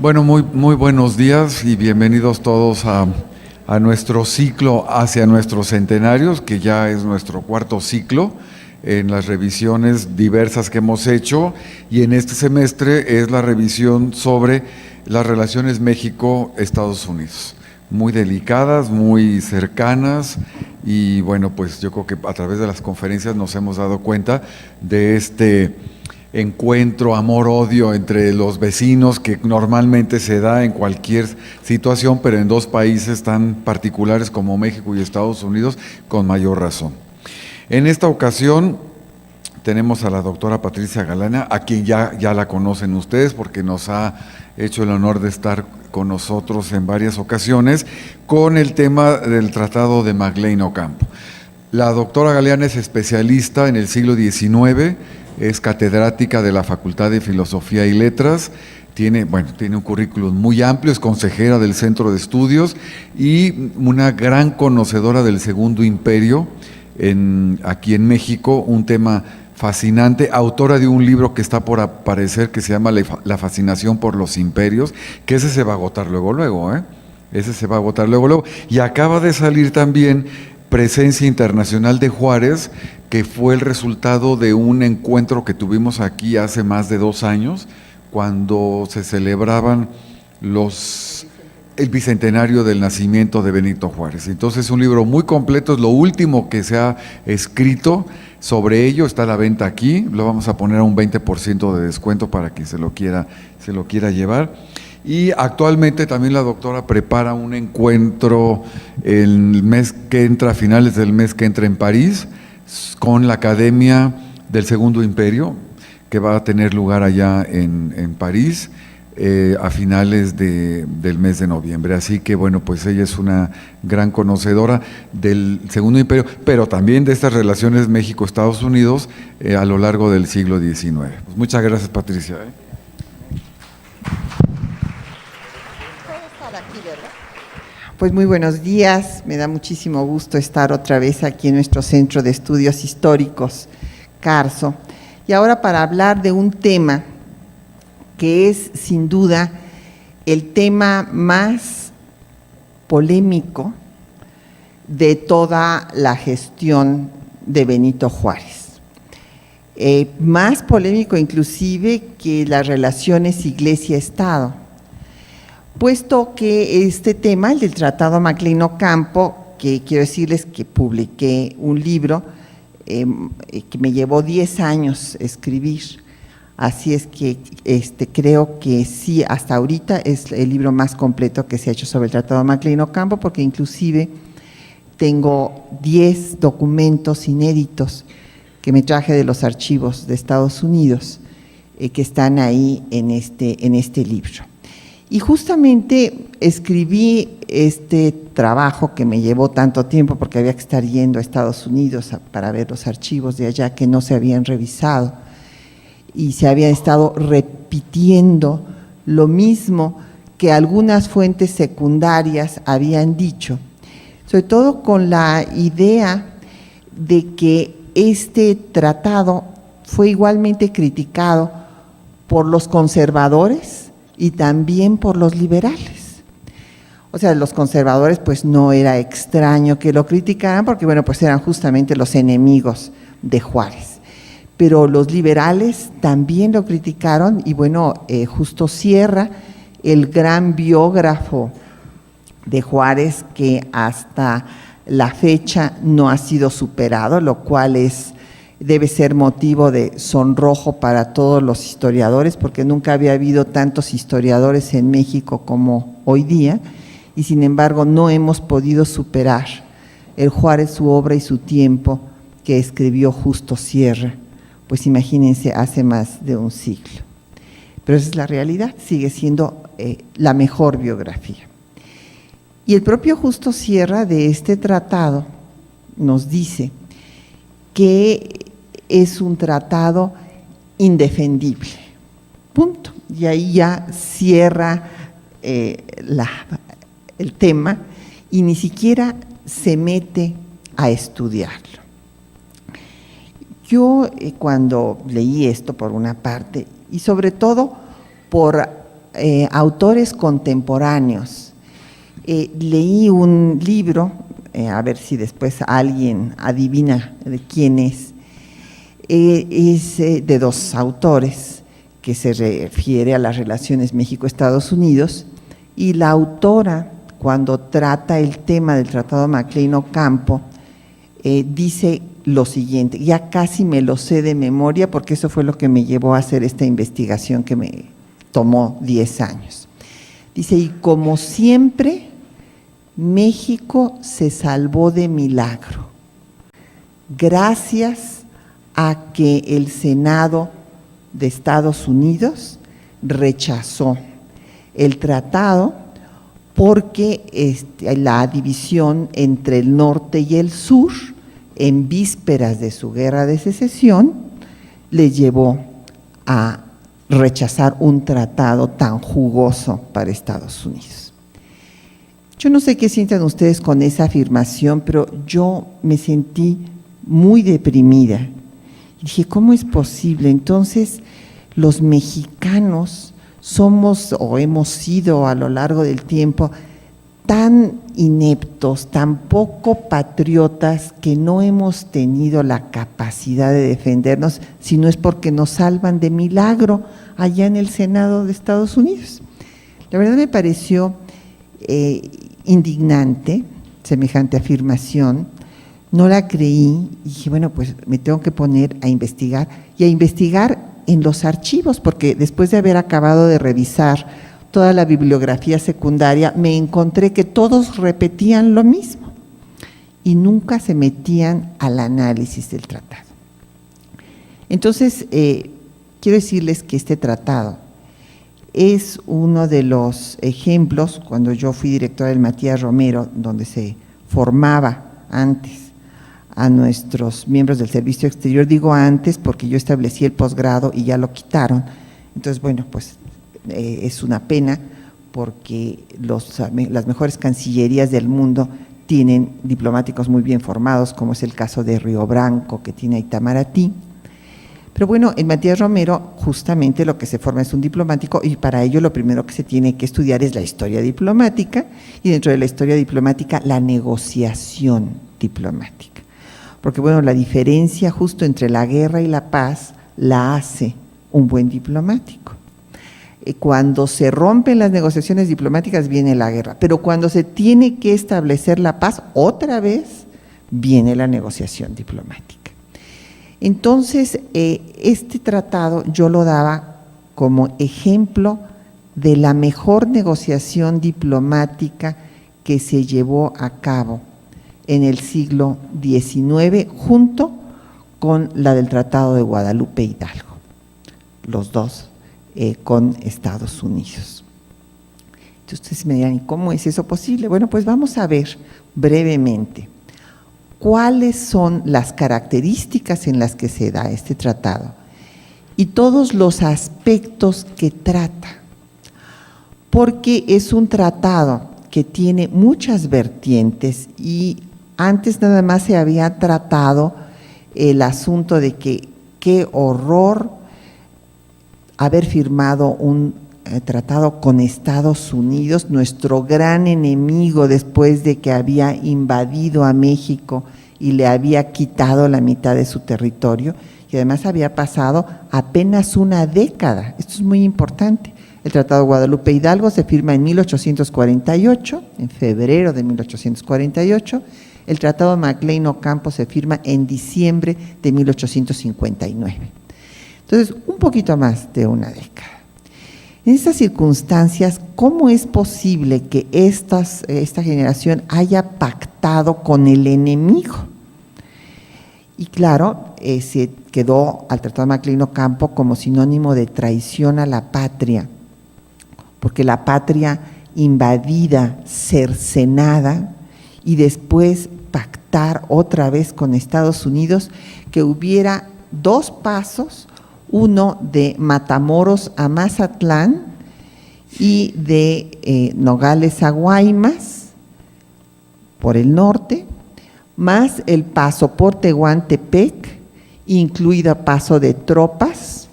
Bueno, muy buenos días y bienvenidos todos a nuestro ciclo hacia nuestros centenarios, que ya es nuestro cuarto ciclo en las revisiones diversas que hemos hecho, y en este semestre es la revisión sobre las relaciones México-Estados Unidos. Muy delicadas, muy cercanas, y bueno, pues yo creo que a través de las conferencias nos hemos dado cuenta de este encuentro, amor-odio entre los vecinos que normalmente se da en cualquier situación, pero en dos países tan particulares como México y Estados Unidos, con mayor razón. En esta ocasión tenemos a la doctora Patricia Galana, a quien ya la conocen ustedes porque nos ha hecho el honor de estar con nosotros en varias ocasiones, con el tema del Tratado de McLean Ocampo. La doctora Galeana es especialista en el siglo XIX, es catedrática de la Facultad de Filosofía y Letras, tiene un currículum muy amplio, es consejera del Centro de Estudios y una gran conocedora del Segundo Imperio aquí en México, un tema fascinante, autora de un libro que está por aparecer que se llama La fascinación por los imperios, que ese se va a agotar luego, ese se va a agotar luego. Y acaba de salir también Presencia Internacional de Juárez, que fue el resultado de un encuentro que tuvimos aquí hace más de 2 años, cuando se celebraban el bicentenario del nacimiento de Benito Juárez. Entonces es un libro muy completo, es lo último que se ha escrito sobre ello, está a la venta aquí, lo vamos a poner a un 20% de descuento para quien se lo quiera llevar. Y actualmente también la doctora prepara un encuentro el mes que entra, a finales del mes que entra en París, con la Academia del Segundo Imperio, que va a tener lugar allá en París a finales del mes de noviembre. Así que bueno, pues ella es una gran conocedora del Segundo Imperio, pero también de estas relaciones México-Estados Unidos a lo largo del siglo XIX. Pues muchas gracias, Patricia. Pues muy buenos días, me da muchísimo gusto estar otra vez aquí en nuestro Centro de Estudios Históricos, CARSO, y ahora para hablar de un tema que es sin duda el tema más polémico de toda la gestión de Benito Juárez. Más polémico inclusive que las relaciones Iglesia-Estado, puesto que este tema, el del Tratado McLean Ocampo, que quiero decirles que publiqué un libro que me llevó 10 años escribir, así es que creo que sí, hasta ahorita es el libro más completo que se ha hecho sobre el Tratado McLean Ocampo, porque inclusive tengo 10 documentos inéditos que me traje de los archivos de Estados Unidos que están ahí en este libro. Y justamente escribí este trabajo que me llevó tanto tiempo porque había que estar yendo a Estados Unidos para ver los archivos de allá que no se habían revisado y se había estado repitiendo lo mismo que algunas fuentes secundarias habían dicho, sobre todo con la idea de que este tratado fue igualmente criticado por los conservadores y también por los liberales. O sea, los conservadores pues no era extraño que lo criticaran porque bueno, pues eran justamente los enemigos de Juárez. Pero los liberales también lo criticaron y bueno, Justo Sierra, el gran biógrafo de Juárez que hasta la fecha no ha sido superado, lo cual debe ser motivo de sonrojo para todos los historiadores, porque nunca había habido tantos historiadores en México como hoy día, y sin embargo no hemos podido superar el Juárez, su obra y su tiempo que escribió Justo Sierra, pues imagínense, hace más de un siglo. Pero esa es la realidad, sigue siendo la mejor biografía. Y el propio Justo Sierra de este tratado nos dice que es un tratado indefendible, punto. Y ahí ya cierra el tema y ni siquiera se mete a estudiarlo. Yo cuando leí esto por una parte y sobre todo por autores contemporáneos. Leí un libro, a ver si después alguien adivina de quién es de dos autores que se refiere a las relaciones México-Estados Unidos, y la autora, cuando trata el tema del Tratado Maclean Ocampo, dice lo siguiente, ya casi me lo sé de memoria porque eso fue lo que me llevó a hacer esta investigación que me tomó 10 años. Dice, y como siempre, México se salvó de milagro, gracias a que el Senado de Estados Unidos rechazó el tratado porque la división entre el norte y el sur, en vísperas de su guerra de secesión, le llevó a rechazar un tratado tan jugoso para Estados Unidos. Yo no sé qué sientan ustedes con esa afirmación, pero yo me sentí muy deprimida. Y dije, ¿cómo es posible? Entonces, los mexicanos somos o hemos sido a lo largo del tiempo tan ineptos, tan poco patriotas, que no hemos tenido la capacidad de defendernos, si no es porque nos salvan de milagro allá en el Senado de Estados Unidos. La verdad me pareció indignante semejante afirmación, no la creí y dije, bueno, pues me tengo que poner a investigar y a investigar en los archivos, porque después de haber acabado de revisar toda la bibliografía secundaria, me encontré que todos repetían lo mismo y nunca se metían al análisis del tratado. Entonces, quiero decirles que este tratado es uno de los ejemplos, cuando yo fui directora del Matías Romero, donde se formaba antes a nuestros miembros del Servicio Exterior, digo antes porque yo establecí el posgrado y ya lo quitaron, entonces bueno, pues es una pena porque las mejores cancillerías del mundo tienen diplomáticos muy bien formados, como es el caso de Río Branco, que tiene a Itamaraty. Pero bueno, en Matías Romero justamente lo que se forma es un diplomático y para ello lo primero que se tiene que estudiar es la historia diplomática y dentro de la historia diplomática la negociación diplomática. Porque bueno, la diferencia justo entre la guerra y la paz la hace un buen diplomático. Cuando se rompen las negociaciones diplomáticas viene la guerra, pero cuando se tiene que establecer la paz, otra vez viene la negociación diplomática. Entonces, este tratado yo lo daba como ejemplo de la mejor negociación diplomática que se llevó a cabo en el siglo XIX, junto con la del Tratado de Guadalupe Hidalgo, los dos con Estados Unidos. Entonces ustedes me dirán, ¿y cómo es eso posible? Bueno, pues vamos a ver brevemente cuáles son las características en las que se da este tratado y todos los aspectos que trata, porque es un tratado que tiene muchas vertientes y antes nada más se había tratado el asunto de que qué horror haber firmado un tratado con Estados Unidos, nuestro gran enemigo después de que había invadido a México y le había quitado la mitad de su territorio, y además había pasado apenas una década. Esto es muy importante. El Tratado de Guadalupe Hidalgo se firma en 1848, en febrero de 1848. El Tratado Maclean Ocampo se firma en diciembre de 1859. Entonces, un poquito más de una década. En estas circunstancias, ¿cómo es posible que esta generación haya pactado con el enemigo? Y claro, se quedó al Tratado de Maclean Ocampo como sinónimo de traición a la patria, porque la patria invadida, cercenada, y después pactar otra vez con Estados Unidos, que hubiera dos pasos, uno de Matamoros a Mazatlán y de Nogales a Guaymas, por el norte, más el paso por Tehuantepec, incluido paso de tropas,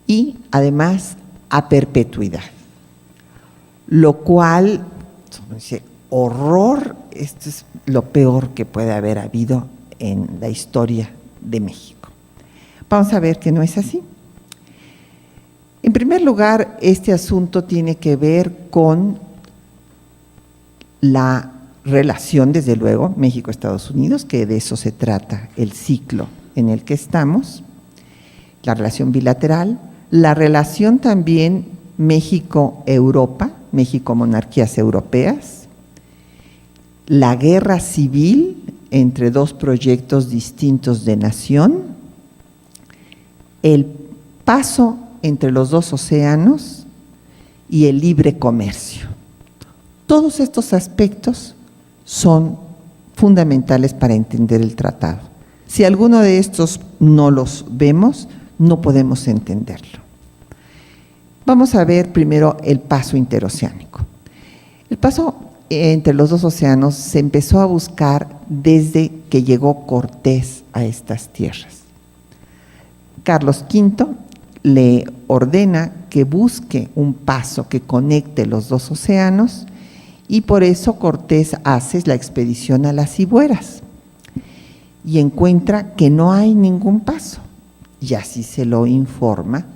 y además a perpetuidad, lo cual, dice, horror, esto es lo peor que puede haber habido en la historia de México. Vamos a ver que no es así. En primer lugar, este asunto tiene que ver con la relación, desde luego, México-Estados Unidos, que de eso se trata el ciclo en el que estamos, la relación bilateral, la relación también México-Europa, México-monarquías europeas, la guerra civil entre dos proyectos distintos de nación, el paso entre los dos océanos y el libre comercio. Todos estos aspectos son fundamentales para entender el tratado. Si alguno de estos no los vemos, no podemos entenderlo. Vamos a ver primero el paso interoceánico. El paso entre los dos océanos se empezó a buscar desde que llegó Cortés a estas tierras. Carlos V le ordena que busque un paso que conecte los dos océanos y por eso Cortés hace la expedición a las Cibueras y encuentra que no hay ningún paso y así se lo informa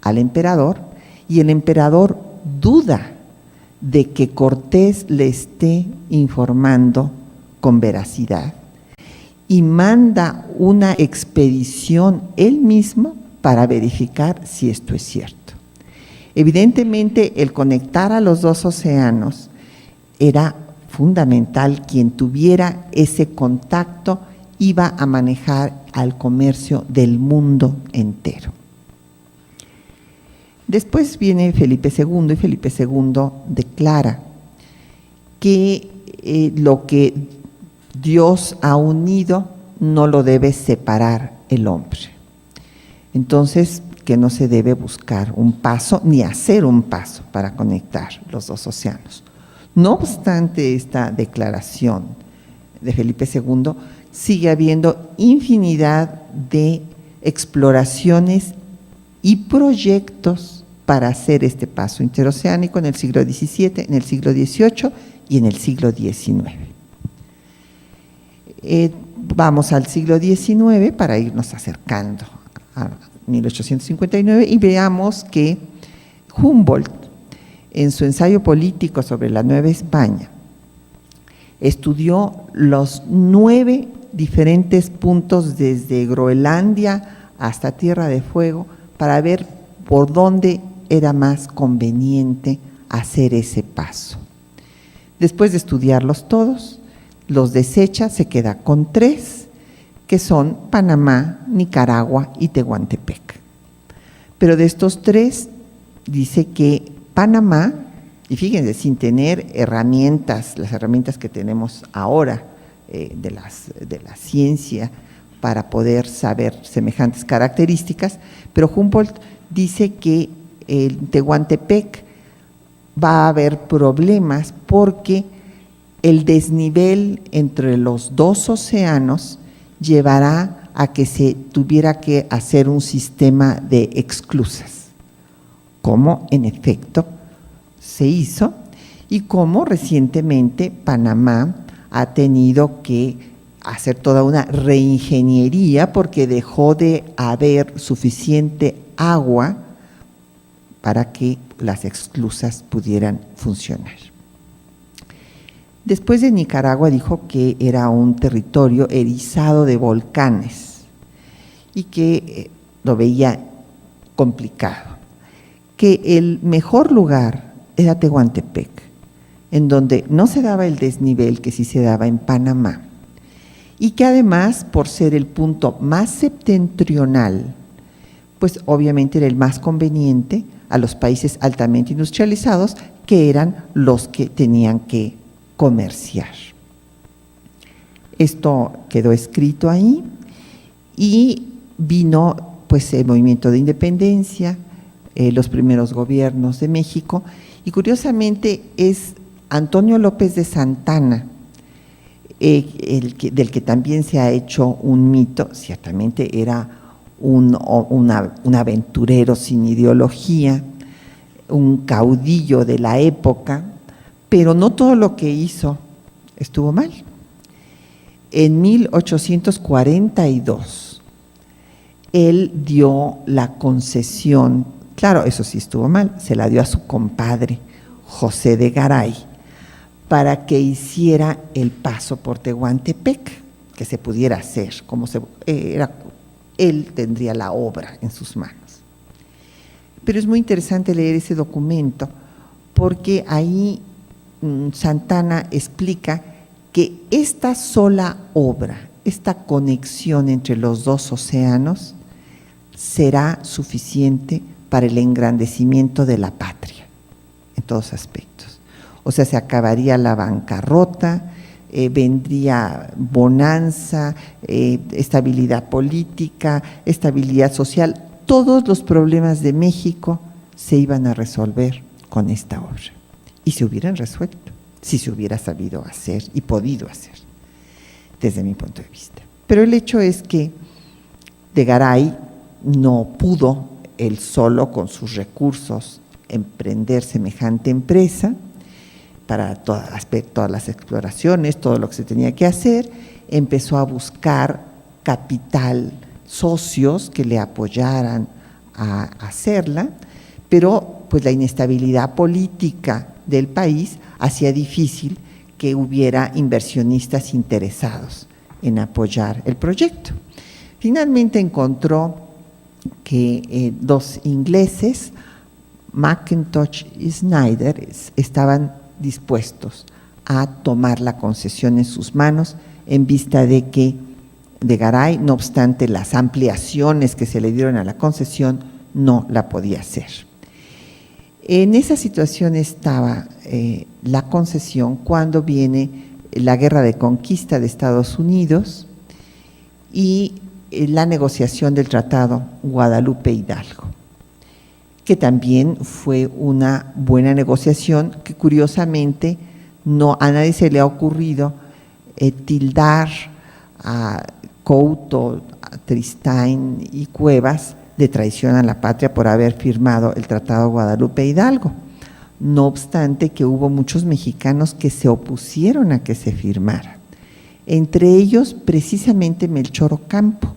al emperador y el emperador duda de que Cortés le esté informando con veracidad y manda una expedición él mismo para verificar si esto es cierto. Evidentemente, el conectar a los dos océanos era fundamental. Quien tuviera ese contacto iba a manejar al comercio del mundo entero. Después viene Felipe II y Felipe II declara que lo que Dios ha unido no lo debe separar el hombre. Entonces, que no se debe buscar un paso ni hacer un paso para conectar los dos océanos. No obstante esta declaración de Felipe II, sigue habiendo infinidad de exploraciones y proyectos para hacer este paso interoceánico en el siglo XVII, en el siglo XVIII y en el siglo XIX. Vamos al siglo XIX para irnos acercando a 1859 y veamos que Humboldt, en su ensayo político sobre la Nueva España, estudió los 9 diferentes puntos desde Groenlandia hasta Tierra de Fuego para ver por dónde era más conveniente hacer ese paso. Después de estudiarlos todos, los desecha, se queda con 3, que son Panamá, Nicaragua y Tehuantepec. Pero de estos 3, dice que Panamá, y fíjense, sin tener herramientas, las herramientas que tenemos ahora de la ciencia para poder saber semejantes características, pero Humboldt dice que en Tehuantepec va a haber problemas porque el desnivel entre los dos océanos llevará a que se tuviera que hacer un sistema de esclusas, como en efecto se hizo y como recientemente Panamá ha tenido que hacer toda una reingeniería porque dejó de haber suficiente agua para que las esclusas pudieran funcionar. Después de Nicaragua dijo que era un territorio erizado de volcanes y que lo veía complicado, que el mejor lugar era Tehuantepec, en donde no se daba el desnivel que sí se daba en Panamá, y que además, por ser el punto más septentrional, pues obviamente era el más conveniente a los países altamente industrializados, que eran los que tenían que comerciar. Esto quedó escrito ahí y vino pues el movimiento de independencia, los primeros gobiernos de México, y curiosamente es Antonio López de Santana, del que también se ha hecho un mito. Ciertamente era un aventurero sin ideología, un caudillo de la época, pero no todo lo que hizo estuvo mal. En 1842, él dio la concesión, claro, eso sí estuvo mal, se la dio a su compadre, José de Garay, para que hiciera el paso por Tehuantepec, que se pudiera hacer, él tendría la obra en sus manos. Pero es muy interesante leer ese documento, porque ahí Santana explica que esta sola obra, esta conexión entre los dos océanos, será suficiente para el engrandecimiento de la patria, en todos aspectos. O sea, se acabaría la bancarrota, vendría bonanza, estabilidad política, estabilidad social. Todos los problemas de México se iban a resolver con esta obra. Y se hubieran resuelto, si se hubiera sabido hacer y podido hacer, desde mi punto de vista. Pero el hecho es que de Garay no pudo él solo con sus recursos emprender semejante empresa para todas las exploraciones, todo lo que se tenía que hacer. Empezó a buscar capital, socios que le apoyaran a hacerla, pero pues la inestabilidad política del país hacía difícil que hubiera inversionistas interesados en apoyar el proyecto. Finalmente encontró que dos ingleses, McIntosh y Snyder, estaban dispuestos a tomar la concesión en sus manos en vista de que de Garay, no obstante las ampliaciones que se le dieron a la concesión, no la podía hacer. En esa situación estaba la concesión cuando viene la guerra de conquista de Estados Unidos y la negociación del Tratado Guadalupe Hidalgo, que también fue una buena negociación que curiosamente a nadie se le ha ocurrido tildar a Couto, a Tristain y Cuevas de traición a la patria por haber firmado el Tratado Guadalupe Hidalgo. No obstante que hubo muchos mexicanos que se opusieron a que se firmara, entre ellos precisamente Melchor Ocampo,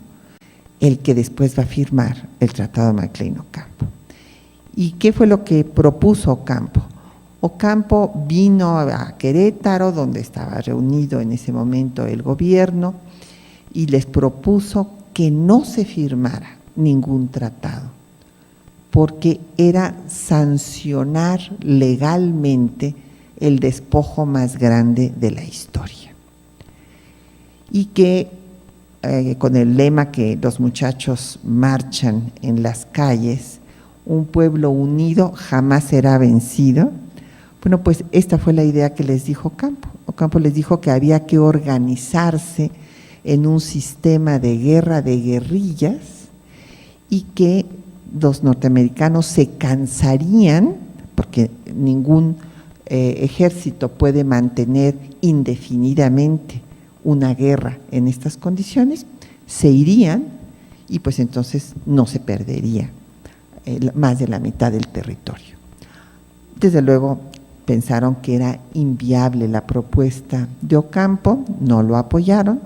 el que después va a firmar el Tratado de McLean Ocampo. ¿Y qué fue lo que propuso Ocampo? Ocampo vino a Querétaro, donde estaba reunido en ese momento el gobierno, y les propuso que no se firmara ningún tratado, porque era sancionar legalmente el despojo más grande de la historia. Y que con el lema que los muchachos marchan en las calles, un pueblo unido jamás será vencido. Bueno, pues esta fue la idea que les dijo Ocampo. Ocampo les dijo que había que organizarse en un sistema de guerra de guerrillas y que los norteamericanos se cansarían, porque ningún ejército puede mantener indefinidamente una guerra en estas condiciones, se irían y pues entonces no se perdería más de la mitad del territorio. Desde luego pensaron que era inviable la propuesta de Ocampo, no lo apoyaron,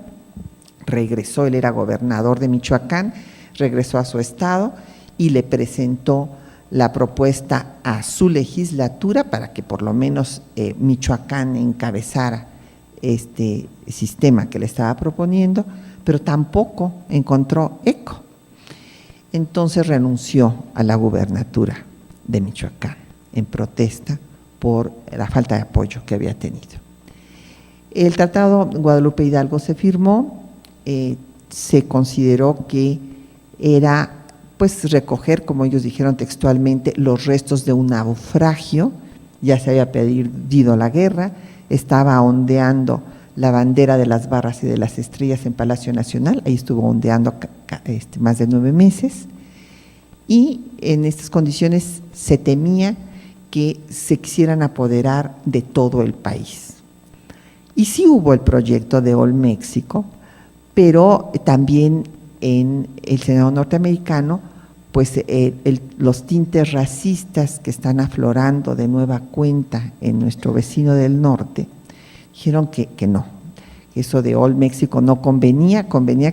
regresó, él era gobernador de Michoacán, regresó a su estado y le presentó la propuesta a su legislatura para que por lo menos Michoacán encabezara este sistema que le estaba proponiendo, pero tampoco encontró eco. Entonces renunció a la gubernatura de Michoacán en protesta por la falta de apoyo que había tenido. El Tratado Guadalupe Hidalgo se firmó, se consideró que era pues recoger, como ellos dijeron textualmente, los restos de un naufragio, ya se había perdido la guerra, estaba ondeando la bandera de las barras y de las estrellas en Palacio Nacional, ahí estuvo ondeando más de 9 meses, y en estas condiciones se temía que se quisieran apoderar de todo el país. Y sí hubo el proyecto de All México, pero también en el Senado norteamericano pues los tintes racistas que están aflorando de nueva cuenta en nuestro vecino del norte, dijeron que no, eso de All México no convenía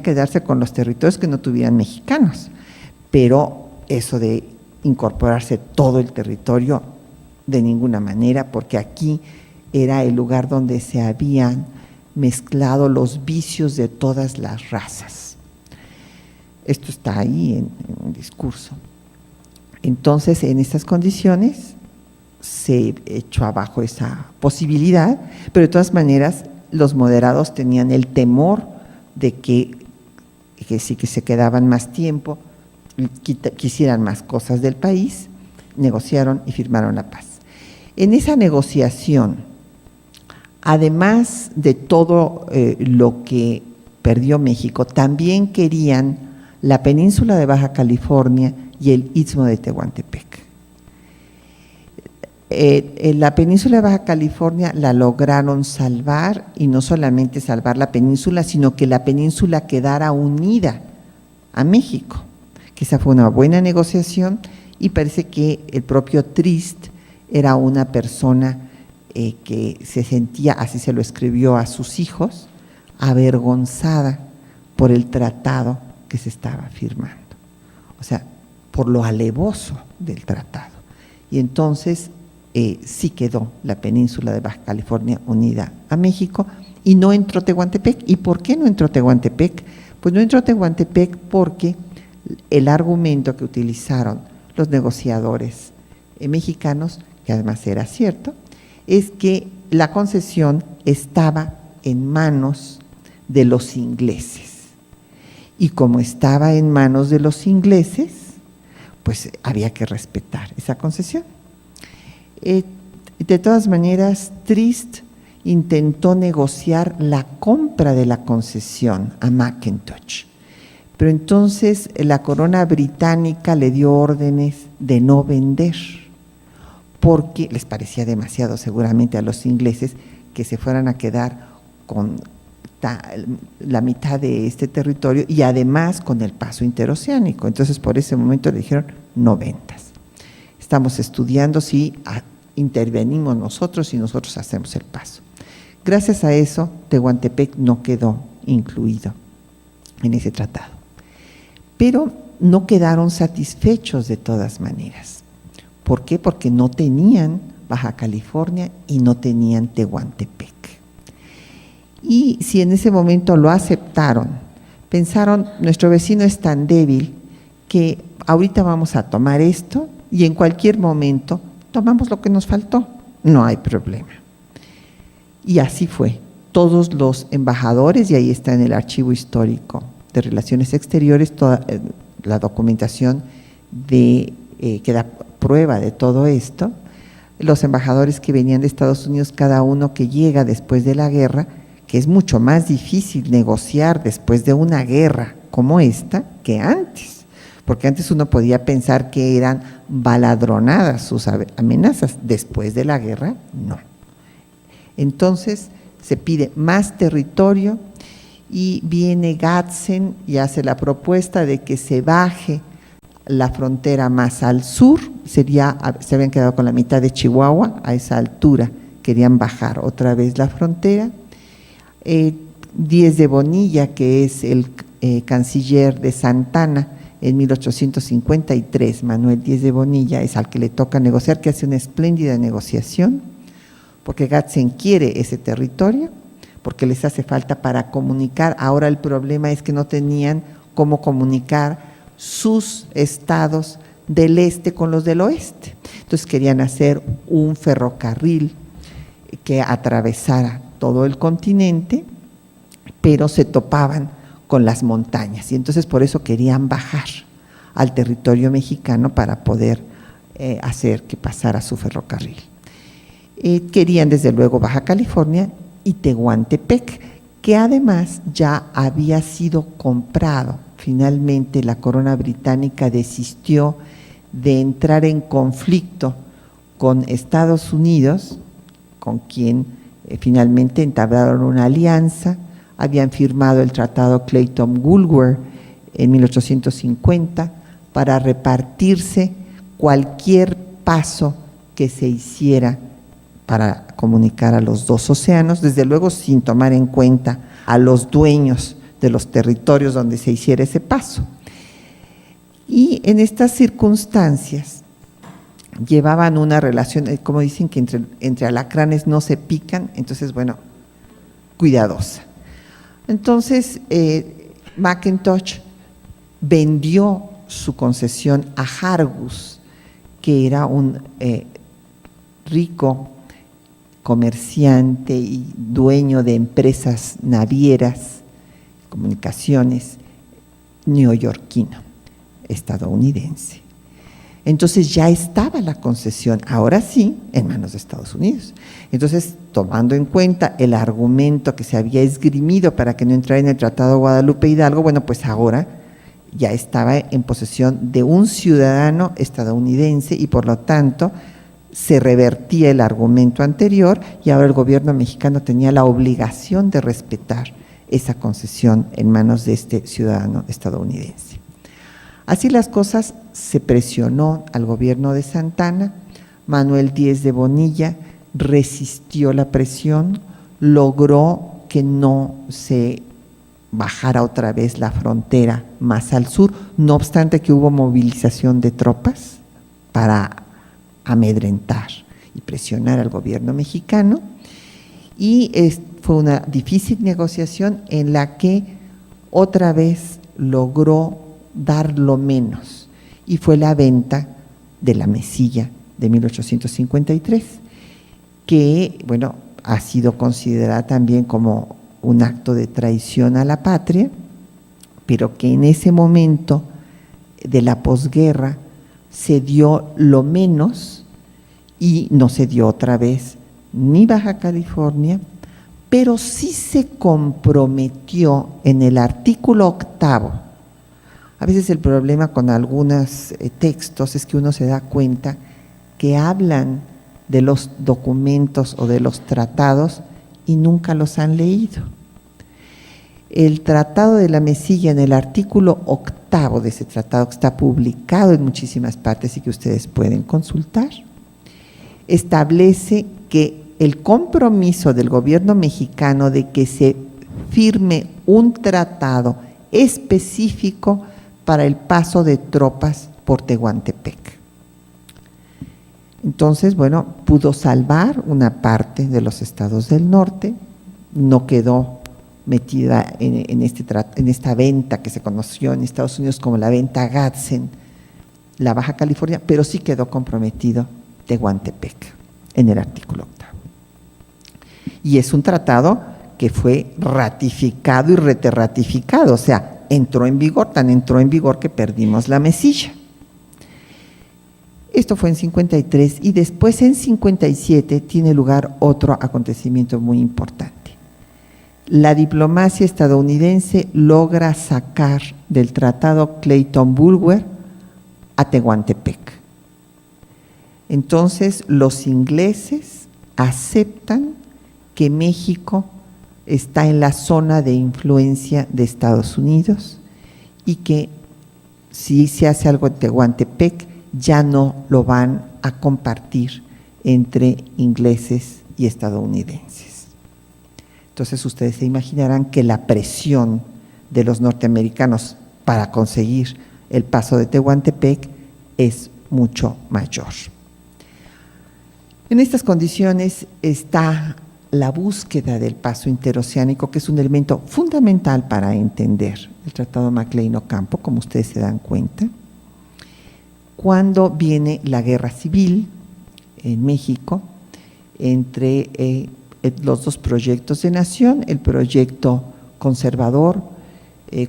quedarse con los territorios que no tuvieran mexicanos, pero eso de incorporarse todo el territorio de ninguna manera, porque aquí era el lugar donde se habían mezclado los vicios de todas las razas. Esto está ahí en un discurso. Entonces, en estas condiciones se echó abajo esa posibilidad, pero de todas maneras los moderados tenían el temor de que sí que se quedaban más tiempo, quisieran más cosas del país, negociaron y firmaron la paz. En esa negociación, además de todo lo que perdió México, también querían la península de Baja California y el Istmo de Tehuantepec. La península de Baja California la lograron salvar, y no solamente salvar la península, sino que la península quedara unida a México, que esa fue una buena negociación, y parece que el propio Trist era una persona que se sentía, así se lo escribió a sus hijos, avergonzada por el tratado que se estaba firmando, o sea, por lo alevoso del tratado. Y entonces sí quedó la península de Baja California unida a México y no entró Tehuantepec. ¿Y por qué no entró Tehuantepec? Pues no entró Tehuantepec porque el argumento que utilizaron los negociadores mexicanos, que además era cierto, es que la concesión estaba en manos de los ingleses. Y como estaba en manos de los ingleses, pues había que respetar esa concesión. De todas maneras, Trist intentó negociar la compra de la concesión a McIntosh, pero entonces la corona británica le dio órdenes de no vender, porque les parecía demasiado seguramente a los ingleses que se fueran a quedar con la mitad de este territorio y además con el paso interoceánico. Entonces por ese momento le dijeron no vendas. Estamos estudiando si intervenimos nosotros y nosotros hacemos el paso. Gracias a eso, Tehuantepec no quedó incluido en ese tratado. Pero no quedaron satisfechos de todas maneras. ¿Por qué? Porque no tenían Baja California y no tenían Tehuantepec. Y si en ese momento lo aceptaron, pensaron, nuestro vecino es tan débil que ahorita vamos a tomar esto y en cualquier momento tomamos lo que nos faltó, no hay problema. Y así fue. Todos los embajadores, y ahí está en el archivo histórico de Relaciones Exteriores, toda la documentación que da prueba de todo esto, los embajadores que venían de Estados Unidos, cada uno que llega después de la guerra, que es mucho más difícil negociar después de una guerra como esta que antes, porque antes uno podía pensar que eran baladronadas sus amenazas, después de la guerra no. Entonces se pide más territorio y viene Gadsden y hace la propuesta de que se baje la frontera más al sur, se habían quedado con la mitad de Chihuahua, a esa altura querían bajar otra vez la frontera. Díez de Bonilla, que es el canciller de Santana en 1853, Manuel Díez de Bonilla, es al que le toca negociar, que hace una espléndida negociación, porque Gadsden quiere ese territorio, porque les hace falta para comunicar. Ahora el problema es que no tenían cómo comunicar sus estados del este con los del oeste. Entonces querían hacer un ferrocarril que atravesara todo el continente, pero se topaban con las montañas y entonces por eso querían bajar al territorio mexicano para poder hacer que pasara su ferrocarril. Querían desde luego Baja California y Tehuantepec, que además ya había sido comprado. Finalmente la corona británica desistió de entrar en conflicto con Estados Unidos, con quien finalmente entablaron una alianza, habían firmado el tratado Clayton-Bulwer en 1850, para repartirse cualquier paso que se hiciera para comunicar a los dos océanos, desde luego sin tomar en cuenta a los dueños de los territorios donde se hiciera ese paso. Y en estas circunstancias llevaban una relación, como dicen que entre alacranes no se pican, entonces bueno, cuidadosa. Entonces McIntosh vendió su concesión a Hargus, que era un rico comerciante y dueño de empresas navieras, comunicaciones, neoyorquino, estadounidense. Entonces ya estaba la concesión, ahora sí, en manos de Estados Unidos. Entonces, tomando en cuenta el argumento que se había esgrimido para que no entrara en el Tratado de Guadalupe Hidalgo, bueno, pues ahora ya estaba en posesión de un ciudadano estadounidense y por lo tanto se revertía el argumento anterior y ahora el gobierno mexicano tenía la obligación de respetar esa concesión en manos de este ciudadano estadounidense. Así las cosas, se presionó al gobierno de Santa Anna. Manuel Díez de Bonilla resistió la presión, logró que no se bajara otra vez la frontera más al sur, no obstante que hubo movilización de tropas para amedrentar y presionar al gobierno mexicano, y fue una difícil negociación en la que otra vez logró dar lo menos, y fue la venta de la Mesilla de 1853, que, bueno, ha sido considerada también como un acto de traición a la patria, pero que en ese momento de la posguerra se dio lo menos y no se dio otra vez ni Baja California, pero sí se comprometió en el artículo 8. A veces el problema con algunos textos es que uno se da cuenta que hablan de los documentos o de los tratados y nunca los han leído. El Tratado de la Mesilla, en el artículo 8 de ese tratado, que está publicado en muchísimas partes y que ustedes pueden consultar, establece que el compromiso del gobierno mexicano de que se firme un tratado específico para el paso de tropas por Tehuantepec. Entonces, bueno, pudo salvar una parte de los estados del norte, no quedó metida en esta venta que se conoció en Estados Unidos como la venta Gadsden, la Baja California, pero sí quedó comprometido Tehuantepec en el artículo 8. Y es un tratado que fue ratificado y reterratificado, o sea, entró en vigor, tan entró en vigor que perdimos la Mesilla. Esto fue en 53 y después en 57 tiene lugar otro acontecimiento muy importante. La diplomacia estadounidense logra sacar del tratado Clayton-Bulwer a Tehuantepec. Entonces los ingleses aceptan que México está en la zona de influencia de Estados Unidos y que si se hace algo en Tehuantepec ya no lo van a compartir entre ingleses y estadounidenses. Entonces ustedes se imaginarán que la presión de los norteamericanos para conseguir el paso de Tehuantepec es mucho mayor. En estas condiciones está la búsqueda del paso interoceánico, que es un elemento fundamental para entender el Tratado Maclean-Ocampo, como ustedes se dan cuenta. Cuando viene la guerra civil en México, entre los dos proyectos de nación, el proyecto conservador,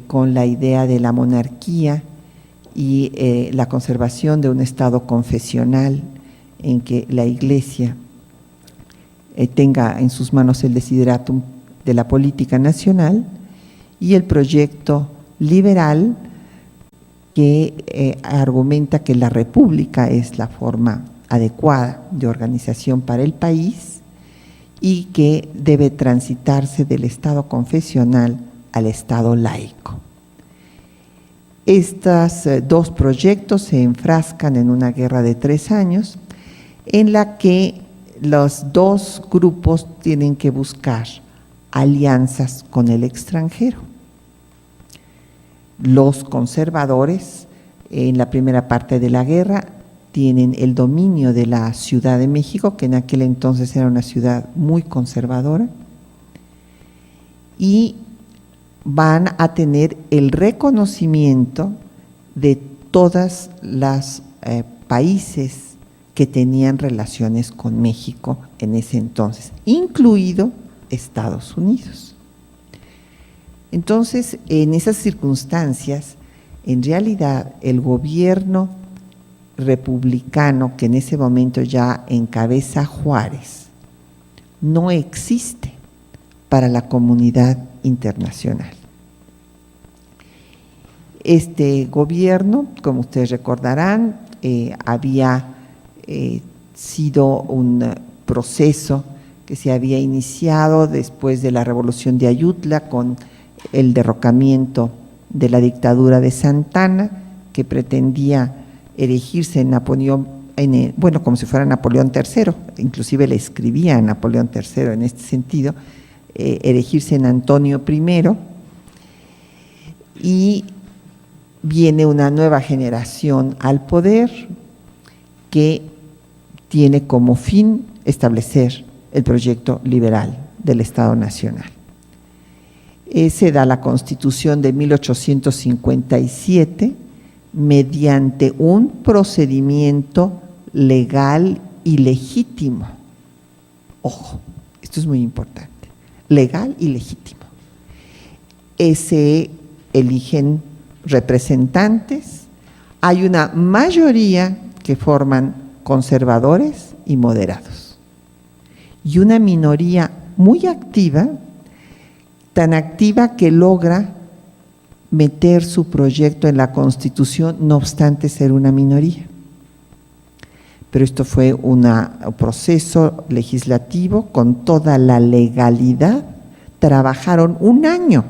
con la idea de la monarquía y la conservación de un Estado confesional en que la Iglesia tenga en sus manos el desideratum de la política nacional, y el proyecto liberal que argumenta que la república es la forma adecuada de organización para el país y que debe transitarse del Estado confesional al Estado laico. Estos dos proyectos se enfrascan en una guerra de 3 años en la que los dos grupos tienen que buscar alianzas con el extranjero. Los conservadores, en la primera parte de la guerra, tienen el dominio de la Ciudad de México, que en aquel entonces era una ciudad muy conservadora, y van a tener el reconocimiento de todos los países que tenían relaciones con México en ese entonces, incluido Estados Unidos. Entonces, en esas circunstancias, en realidad el gobierno republicano que en ese momento ya encabeza Juárez no existe para la comunidad internacional. Este gobierno, como ustedes recordarán, había sido un proceso que se había iniciado después de la Revolución de Ayutla con el derrocamiento de la dictadura de Santana, que pretendía erigirse en Napoleón, bueno, como si fuera Napoleón III, inclusive le escribía a Napoleón III en este sentido, erigirse en Antonio I, y viene una nueva generación al poder que tiene como fin establecer el proyecto liberal del Estado Nacional. Se da la Constitución de 1857 mediante un procedimiento legal y legítimo. Ojo, esto es muy importante, legal y legítimo. Se eligen representantes, hay una mayoría que forman conservadores y moderados, y una minoría muy activa, tan activa que logra meter su proyecto en la Constitución, no obstante ser una minoría. Pero esto fue un proceso legislativo con toda la legalidad. Trabajaron 1 año.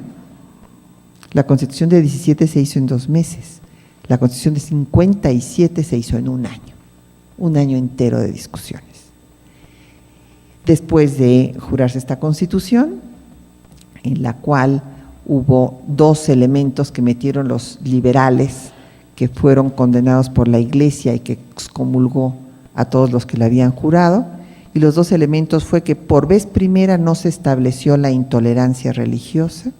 La Constitución de 17 se hizo en 2 meses. La Constitución de 57 se hizo en 1 año. 1 año entero de discusiones. Después de jurarse esta Constitución, en la cual hubo 2 elementos que metieron los liberales, que fueron condenados por la Iglesia y que excomulgó a todos los que la habían jurado, y los 2 elementos fue que por vez primera no se estableció la intolerancia religiosa,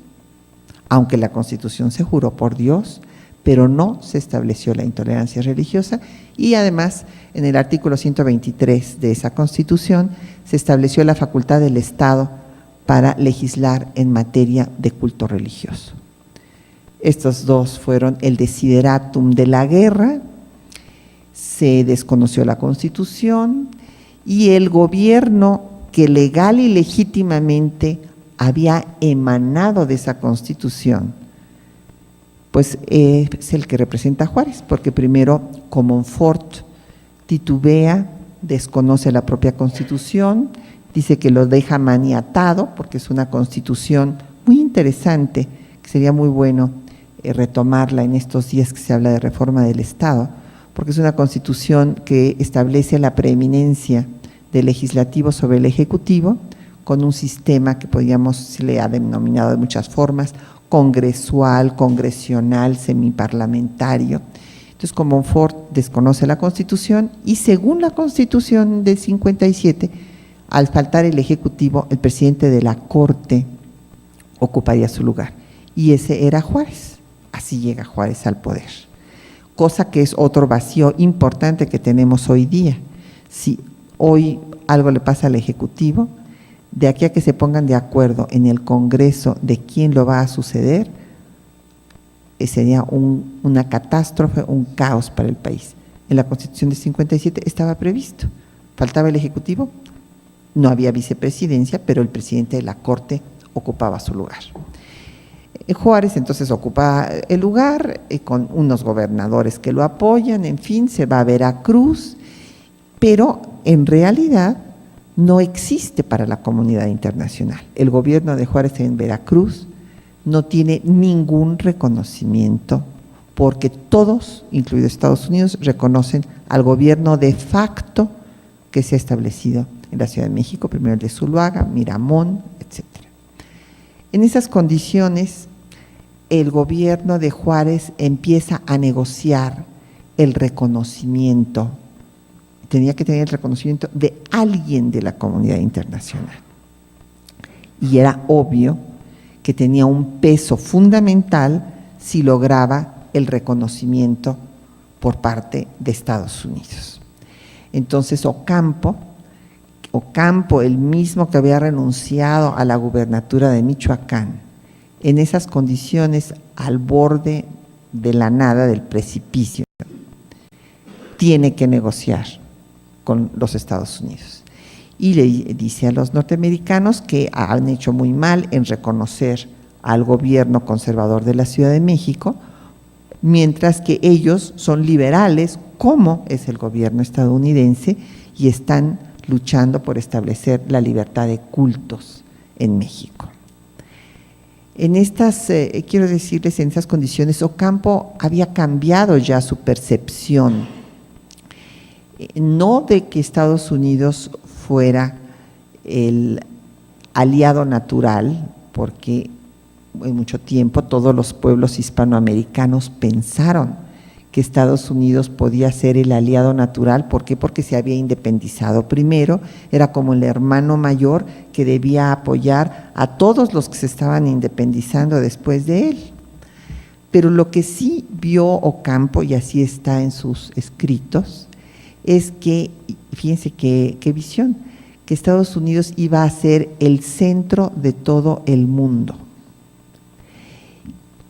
aunque la Constitución se juró por Dios, pero no se estableció la intolerancia religiosa, y además en el artículo 123 de esa Constitución se estableció la facultad del Estado para legislar en materia de culto religioso. Estos 2 fueron el desideratum de la guerra, se desconoció la Constitución y el gobierno que legal y legítimamente había emanado de esa Constitución, pues es el que representa a Juárez, porque primero Comonfort titubea, desconoce la propia Constitución, dice que lo deja maniatado porque es una Constitución muy interesante, que sería muy bueno retomarla en estos días que se habla de reforma del Estado, porque es una Constitución que establece la preeminencia del legislativo sobre el ejecutivo con un sistema que se le ha denominado de muchas formas, congresual, congresional, semiparlamentario. Entonces, Comonfort desconoce la Constitución y según la Constitución del 57, al faltar el Ejecutivo, el presidente de la Corte ocuparía su lugar. Y ese era Juárez. Así llega Juárez al poder. Cosa que es otro vacío importante que tenemos hoy día. Si hoy algo le pasa al Ejecutivo, de aquí a que se pongan de acuerdo en el Congreso de quién lo va a suceder, sería una catástrofe, un caos para el país. En la Constitución de 57 estaba previsto. Faltaba el Ejecutivo. No había vicepresidencia, pero el presidente de la Corte ocupaba su lugar. Juárez entonces ocupa el lugar con unos gobernadores que lo apoyan, en fin, se va a Veracruz, pero en realidad no existe para la comunidad internacional. El gobierno de Juárez en Veracruz no tiene ningún reconocimiento porque todos, incluidos Estados Unidos, reconocen al gobierno de facto que se ha establecido en la Ciudad de México, primero el de Zuluaga, Miramón, etc. En esas condiciones, el gobierno de Juárez empieza a negociar el reconocimiento, tenía que tener el reconocimiento de alguien de la comunidad internacional. Y era obvio que tenía un peso fundamental si lograba el reconocimiento por parte de Estados Unidos. Entonces Ocampo, el mismo que había renunciado a la gubernatura de Michoacán, en esas condiciones al borde de la nada, del precipicio, tiene que negociar con los Estados Unidos. Y le dice a los norteamericanos que han hecho muy mal en reconocer al gobierno conservador de la Ciudad de México, mientras que ellos son liberales, como es el gobierno estadounidense, y están luchando por establecer la libertad de cultos en México. En estas, quiero decirles, en esas condiciones, Ocampo había cambiado ya su percepción, no de que Estados Unidos fuera el aliado natural, porque en mucho tiempo todos los pueblos hispanoamericanos pensaron que Estados Unidos podía ser el aliado natural. ¿Por qué? Porque se había independizado primero, era como el hermano mayor que debía apoyar a todos los que se estaban independizando después de él. Pero lo que sí vio Ocampo, y así está en sus escritos, es que, fíjense qué visión, que Estados Unidos iba a ser el centro de todo el mundo.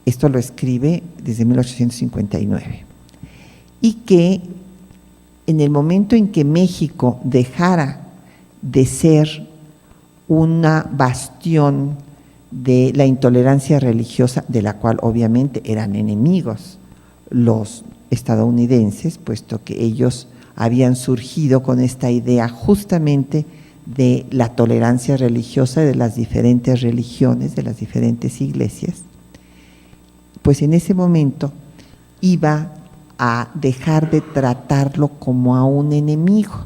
Esto lo escribe desde 1859. Y que en el momento en que México dejara de ser una bastión de la intolerancia religiosa, de la cual obviamente eran enemigos los estadounidenses, puesto que ellos habían surgido con esta idea justamente de la tolerancia religiosa de las diferentes religiones, de las diferentes iglesias, pues en ese momento iba a dejar de tratarlo como a un enemigo.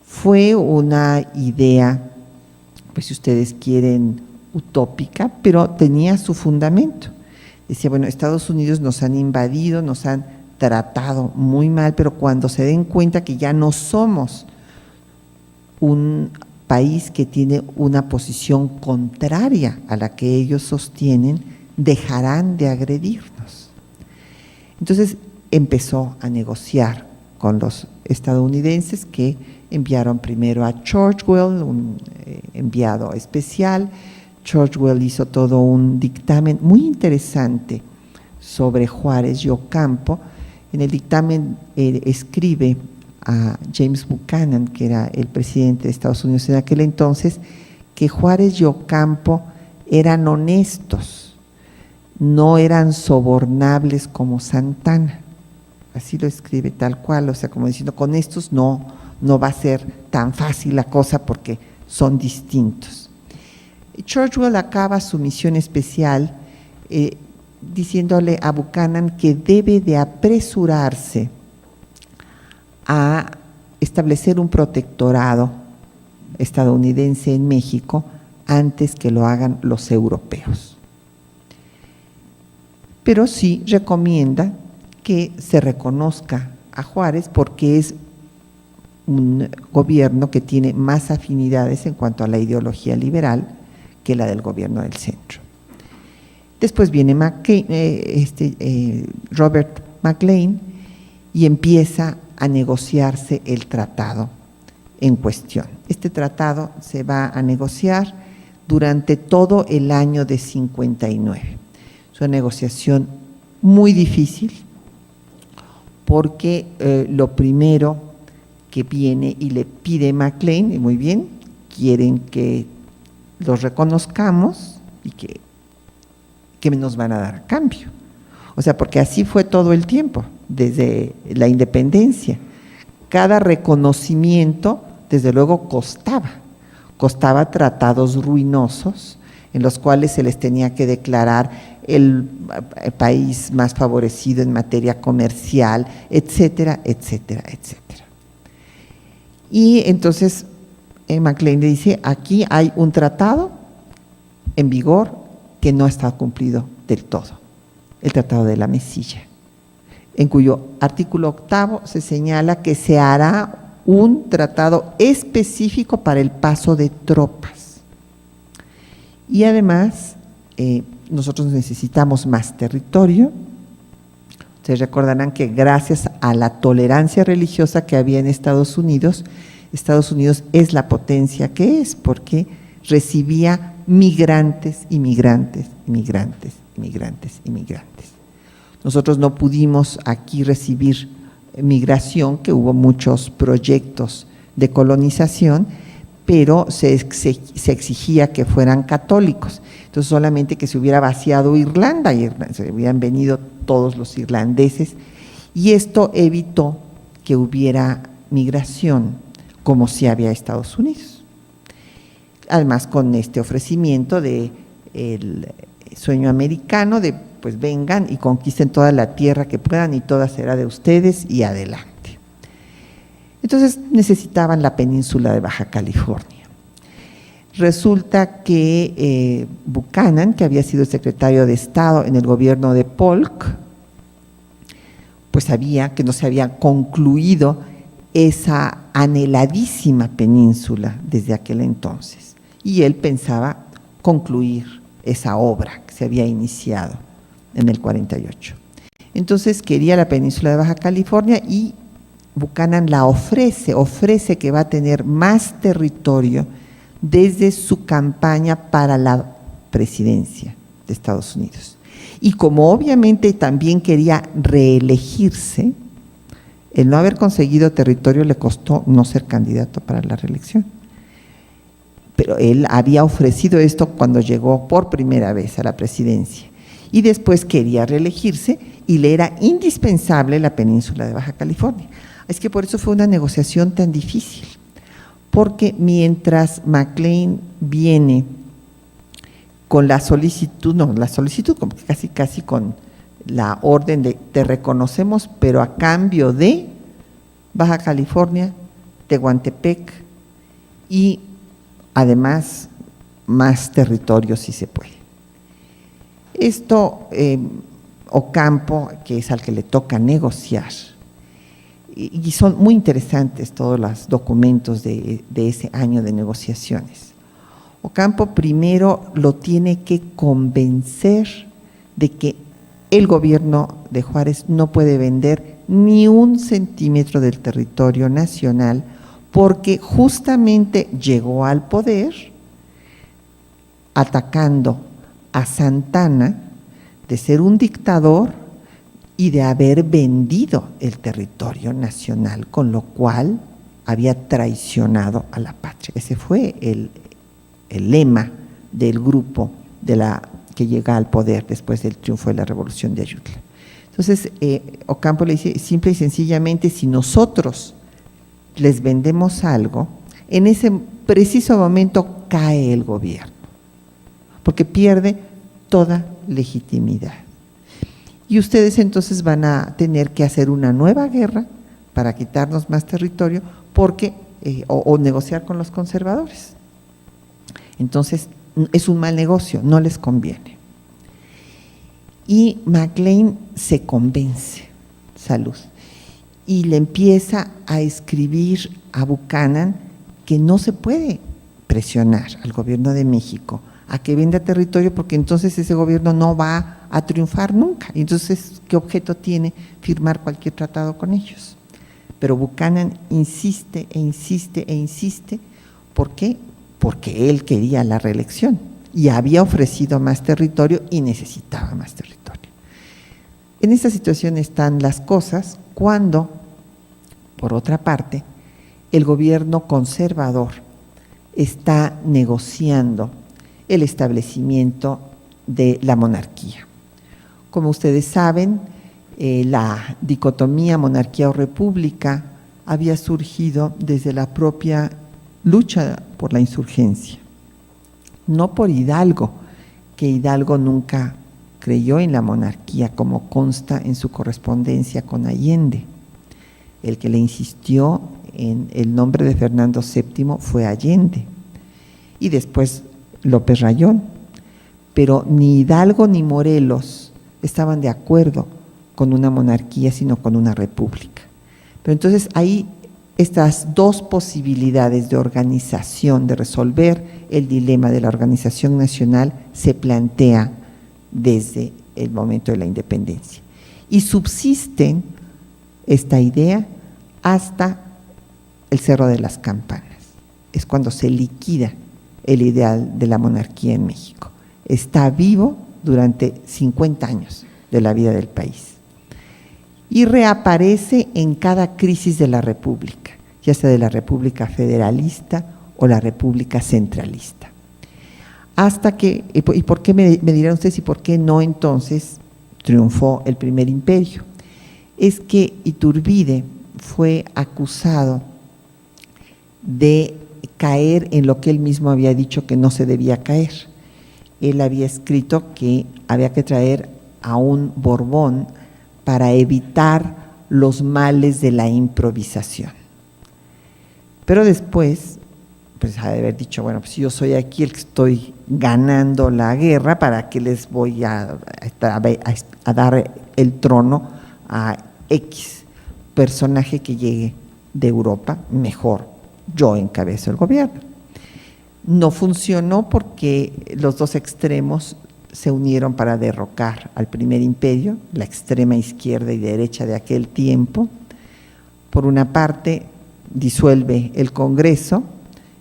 Fue una idea, pues si ustedes quieren, utópica, pero tenía su fundamento. Decía, bueno, Estados Unidos nos han invadido, nos han tratado muy mal, pero cuando se den cuenta que ya no somos un país que tiene una posición contraria a la que ellos sostienen, dejarán de agredirnos. Entonces empezó a negociar con los estadounidenses, que enviaron primero a Churchwell, un enviado especial. Churchwell hizo todo un dictamen muy interesante sobre Juárez y Ocampo. En el dictamen escribe a James Buchanan, que era el presidente de Estados Unidos en aquel entonces, que Juárez y Ocampo eran honestos, no eran sobornables como Santana. Así lo escribe tal cual, o sea, como diciendo, con estos no va a ser tan fácil la cosa porque son distintos. Churchwell acaba su misión especial diciéndole a Buchanan que debe de apresurarse a establecer un protectorado estadounidense en México antes que lo hagan los europeos. Pero sí recomienda que se reconozca a Juárez porque es un gobierno que tiene más afinidades en cuanto a la ideología liberal que la del gobierno del centro. Después viene Robert McLean y empieza a negociarse el tratado en cuestión. Este tratado se va a negociar durante todo el año de 59. Es una negociación muy difícil porque lo primero que viene y le pide McLean, y muy bien, quieren que los reconozcamos y que nos van a dar a cambio. O sea, porque así fue todo el tiempo, desde la independencia. Cada reconocimiento, desde luego, costaba tratados ruinosos en los cuales se les tenía que declarar el país más favorecido en materia comercial, etcétera, etcétera, etcétera. Y entonces Maclean le dice, aquí hay un tratado en vigor que no está cumplido del todo, el Tratado de la Mesilla, en cuyo artículo 8 se señala que se hará un tratado específico para el paso de tropas. Y además, nosotros necesitamos más territorio. Ustedes recordarán que gracias a la tolerancia religiosa que había en Estados Unidos es la potencia que es, porque recibía migrantes, inmigrantes, inmigrantes, inmigrantes, inmigrantes. Nosotros no pudimos aquí recibir migración, que hubo muchos proyectos de colonización, pero se exigía que fueran católicos. Entonces solamente que se hubiera vaciado Irlanda, se hubieran venido todos los irlandeses, y esto evitó que hubiera migración como si había Estados Unidos. Además, con este ofrecimiento de el sueño americano de pues vengan y conquisten toda la tierra que puedan y toda será de ustedes y adelante. Entonces necesitaban la península de Baja California. Resulta que Buchanan, que había sido secretario de Estado en el gobierno de Polk, pues sabía que no se había concluido esa anheladísima península desde aquel entonces. Y él pensaba concluir esa obra que se había iniciado en el 48. Entonces quería la península de Baja California y Buchanan la ofrece que va a tener más territorio desde su campaña para la presidencia de Estados Unidos. Y como obviamente también quería reelegirse, el no haber conseguido territorio le costó no ser candidato para la reelección. Pero él había ofrecido esto cuando llegó por primera vez a la presidencia. Y después quería reelegirse y le era indispensable la península de Baja California. Es que por eso fue una negociación tan difícil, porque mientras Maclean viene con la solicitud como casi con la orden de te reconocemos, pero a cambio de Baja California, Tehuantepec y además más territorio si se puede. Esto, Ocampo, que es al que le toca negociar, y son muy interesantes todos los documentos de ese año de negociaciones. Ocampo primero lo tiene que convencer de que el gobierno de Juárez no puede vender ni un centímetro del territorio nacional porque justamente llegó al poder atacando a Santana de ser un dictador y de haber vendido el territorio nacional, con lo cual había traicionado a la patria. Ese fue el lema del grupo que llega al poder después del triunfo de la Revolución de Ayutla. Entonces, Ocampo le dice, simple y sencillamente, si nosotros les vendemos algo, en ese preciso momento cae el gobierno, porque pierde toda legitimidad. Y ustedes entonces van a tener que hacer una nueva guerra para quitarnos más territorio porque o negociar con los conservadores. Entonces, es un mal negocio, no les conviene. Y Maclean se convence, salud, y le empieza a escribir a Buchanan que no se puede presionar al gobierno de México a que venda territorio porque entonces ese gobierno no va a triunfar nunca. Entonces, ¿qué objeto tiene firmar cualquier tratado con ellos? Pero Buchanan insiste e insiste e insiste. ¿Por qué? Porque él quería la reelección y había ofrecido más territorio y necesitaba más territorio. En esta situación están las cosas cuando, por otra parte, el gobierno conservador está negociando el establecimiento de la monarquía. Como ustedes saben, la dicotomía monarquía o república había surgido desde la propia lucha por la insurgencia, no por Hidalgo, que Hidalgo nunca creyó en la monarquía, como consta en su correspondencia con Allende. El que le insistió en el nombre de Fernando VII fue Allende y después López Rayón, pero ni Hidalgo ni Morelos estaban de acuerdo con una monarquía, sino con una república. Pero entonces ahí estas dos posibilidades de organización, de resolver el dilema de la organización nacional, se plantea desde el momento de la independencia. Y subsisten esta idea hasta el Cerro de las Campanas. Es cuando se liquida el ideal de la monarquía en México. Está vivo durante 50 años de la vida del país. Y reaparece en cada crisis de la República, ya sea de la República Federalista o la República Centralista. Hasta que, ¿y por qué me dirán ustedes, y por qué no entonces triunfó el primer imperio? Es que Iturbide fue acusado de caer en lo que él mismo había dicho que no se debía caer. Él había escrito que había que traer a un Borbón para evitar los males de la improvisación. Pero después, pues ha de haber dicho, bueno, pues yo soy aquí el que estoy ganando la guerra, ¿para qué les voy a dar el trono a X personaje que llegue de Europa? Mejor yo encabezo el gobierno. No funcionó porque los dos extremos se unieron para derrocar al primer imperio, la extrema izquierda y derecha de aquel tiempo. Por una parte, disuelve el Congreso,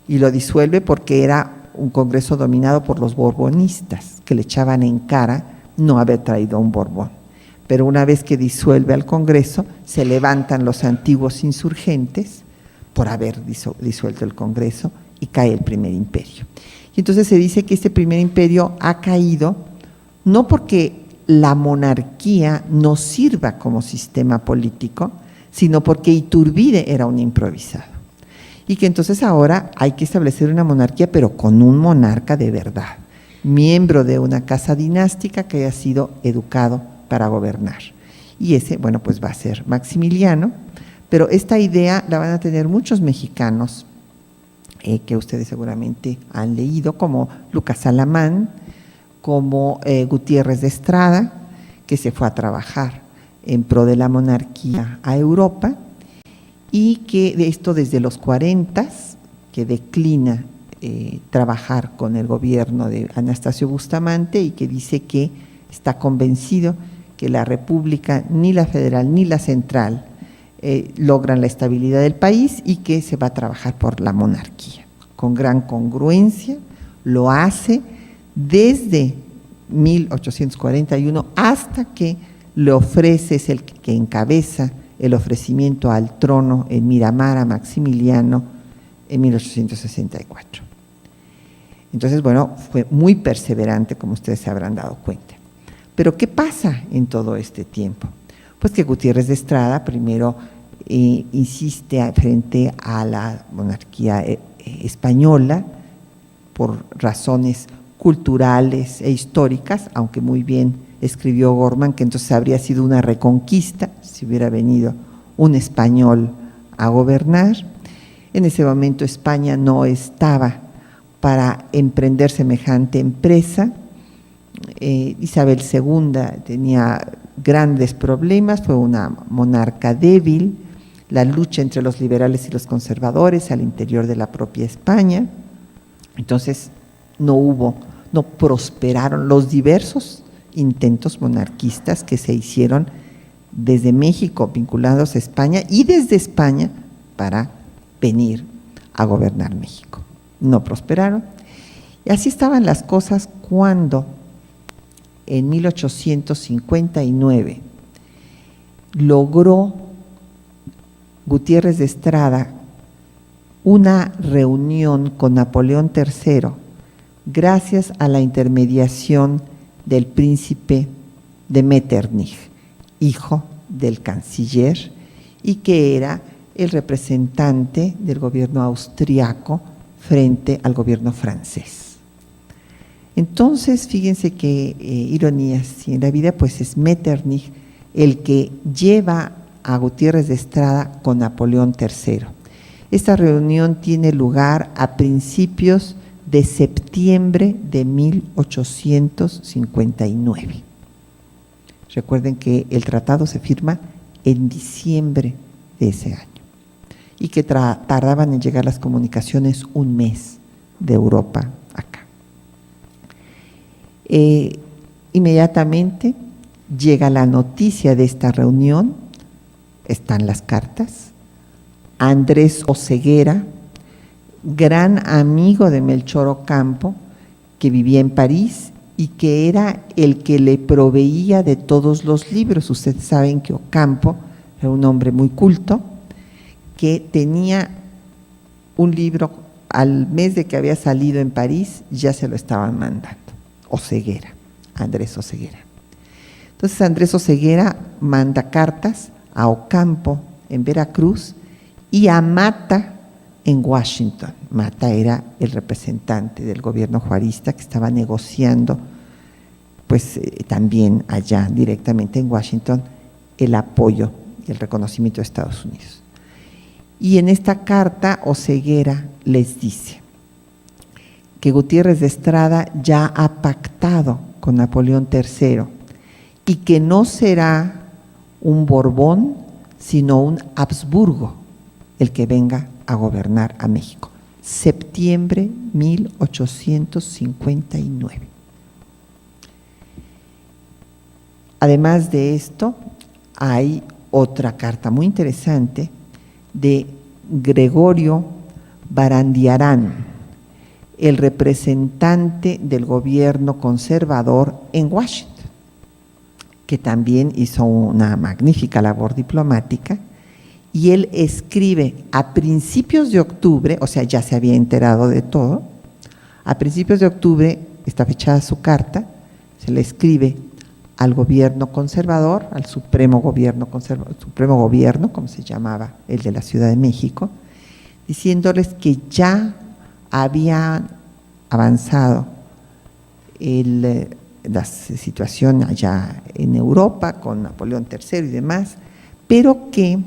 y lo disuelve porque era un Congreso dominado por los borbonistas, que le echaban en cara no haber traído a un Borbón. Pero una vez que disuelve al Congreso, se levantan los antiguos insurgentes por haber disuelto el Congreso y cae el primer imperio. Y entonces se dice que este primer imperio ha caído no porque la monarquía no sirva como sistema político, sino porque Iturbide era un improvisado. Y que entonces ahora hay que establecer una monarquía, pero con un monarca de verdad, miembro de una casa dinástica que haya sido educado para gobernar. Y ese, bueno, pues va a ser Maximiliano, pero esta idea la van a tener muchos mexicanos que ustedes seguramente han leído, como Lucas Alamán, como Gutiérrez de Estrada, que se fue a trabajar en pro de la monarquía a Europa, y que de esto desde los 40, que declina trabajar con el gobierno de Anastasio Bustamante, y que dice que está convencido que la república, ni la federal ni la central, logran la estabilidad del país, y que se va a trabajar por la monarquía. Con gran congruencia lo hace desde 1841 hasta que le ofrece, es el que encabeza el ofrecimiento al trono en Miramar a Maximiliano en 1864. Entonces, bueno, fue muy perseverante, como ustedes se habrán dado cuenta. Pero ¿qué pasa en todo este tiempo? Pues que Gutiérrez de Estrada primero insiste frente a la monarquía española por razones culturales e históricas, aunque muy bien escribió Gorman que entonces habría sido una reconquista si hubiera venido un español a gobernar. En ese momento España no estaba para emprender semejante empresa. Isabel II tenía grandes problemas, fue una monarca débil, la lucha entre los liberales y los conservadores al interior de la propia España. Entonces no prosperaron los diversos intentos monarquistas que se hicieron desde México vinculados a España y desde España para venir a gobernar México. No prosperaron. Y así estaban las cosas cuando en 1859 logró Gutiérrez de Estrada una reunión con Napoleón III gracias a la intermediación del príncipe de Metternich, hijo del canciller, y que era el representante del gobierno austriaco frente al gobierno francés. Entonces, fíjense qué ironías, si en la vida pues es Metternich el que lleva a Gutiérrez de Estrada con Napoleón III. Esta reunión tiene lugar a principios de septiembre de 1859. Recuerden que el tratado se firma en diciembre de ese año y que tardaban en llegar las comunicaciones un mes de Europa acá. Inmediatamente llega la noticia de esta reunión, están las cartas. Andrés Oseguera, gran amigo de Melchor Ocampo, que vivía en París y que era el que le proveía de todos los libros. Ustedes saben que Ocampo era un hombre muy culto, que tenía un libro al mes de que había salido en París, ya se lo estaban mandando. Oseguera, Andrés Oseguera. Entonces Andrés Oseguera manda cartas a Ocampo en Veracruz y a Mata en Washington. Mata era el representante del gobierno juarista que estaba negociando, pues también allá directamente en Washington, el apoyo y el reconocimiento de Estados Unidos. Y en esta carta Oseguera les dice que Gutiérrez de Estrada ya ha pactado con Napoleón III y que no será un Borbón, sino un Habsburgo el que venga a gobernar a México. Septiembre 1859. Además de esto, hay otra carta muy interesante de Gregorio Barandiarán, el representante del gobierno conservador en Washington, que también hizo una magnífica labor diplomática, y él escribe a principios de octubre, o sea, ya se había enterado de todo, a principios de octubre está fechada su carta, se le escribe al gobierno conservador, al supremo gobierno, como se llamaba el de la Ciudad de México, diciéndoles que ya habían avanzado la situación allá en Europa con Napoleón III y demás, pero que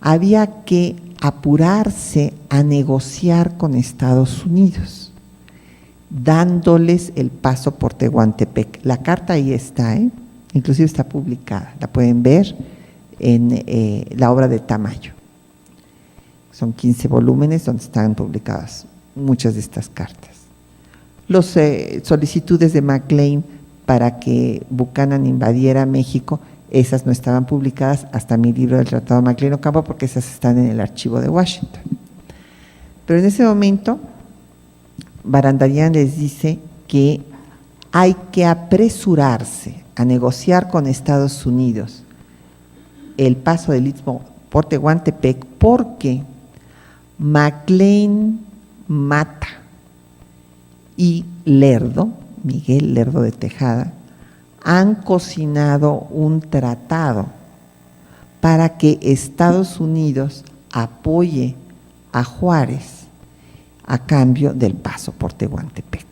había que apurarse a negociar con Estados Unidos, dándoles el paso por Tehuantepec. La carta ahí está, inclusive está publicada, la pueden ver en la obra de Tamayo. Son 15 volúmenes donde están publicadas muchas de estas cartas. Las solicitudes de Maclean para que Buchanan invadiera México, esas no estaban publicadas hasta mi libro del Tratado de Maclean-Ocampo, porque esas están en el archivo de Washington. Pero en ese momento, Barandiarán les dice que hay que apresurarse a negociar con Estados Unidos el paso del Istmo por Tehuantepec, porque Maclean, Mata y Lerdo, Miguel Lerdo de Tejada, han cocinado un tratado para que Estados Unidos apoye a Juárez a cambio del paso por Tehuantepec,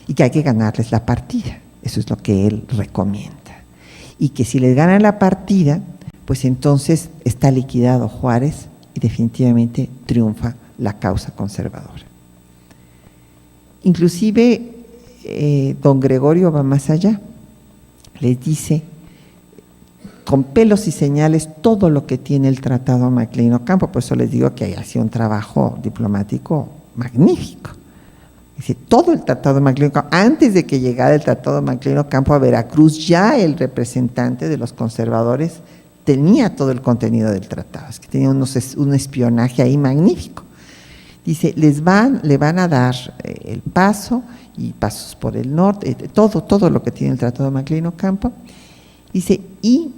y que hay que ganarles la partida. Eso es lo que él recomienda, y que si les ganan la partida, pues entonces está liquidado Juárez y definitivamente triunfa la causa conservadora. Inclusive don Gregorio va más allá, les dice con pelos y señales todo lo que tiene el Tratado Maclean-Ocampo. Por eso les digo que ha sido un trabajo diplomático magnífico. Dice, todo el Tratado Maclean-Ocampo, antes de que llegara el Tratado Maclean-Ocampo a Veracruz, ya el representante de los conservadores tenía todo el contenido del tratado, es que tenía un espionaje ahí magnífico. Dice, le van a dar el paso y pasos por el norte, todo lo que tiene el Tratado Maclean-Ocampo. Dice, y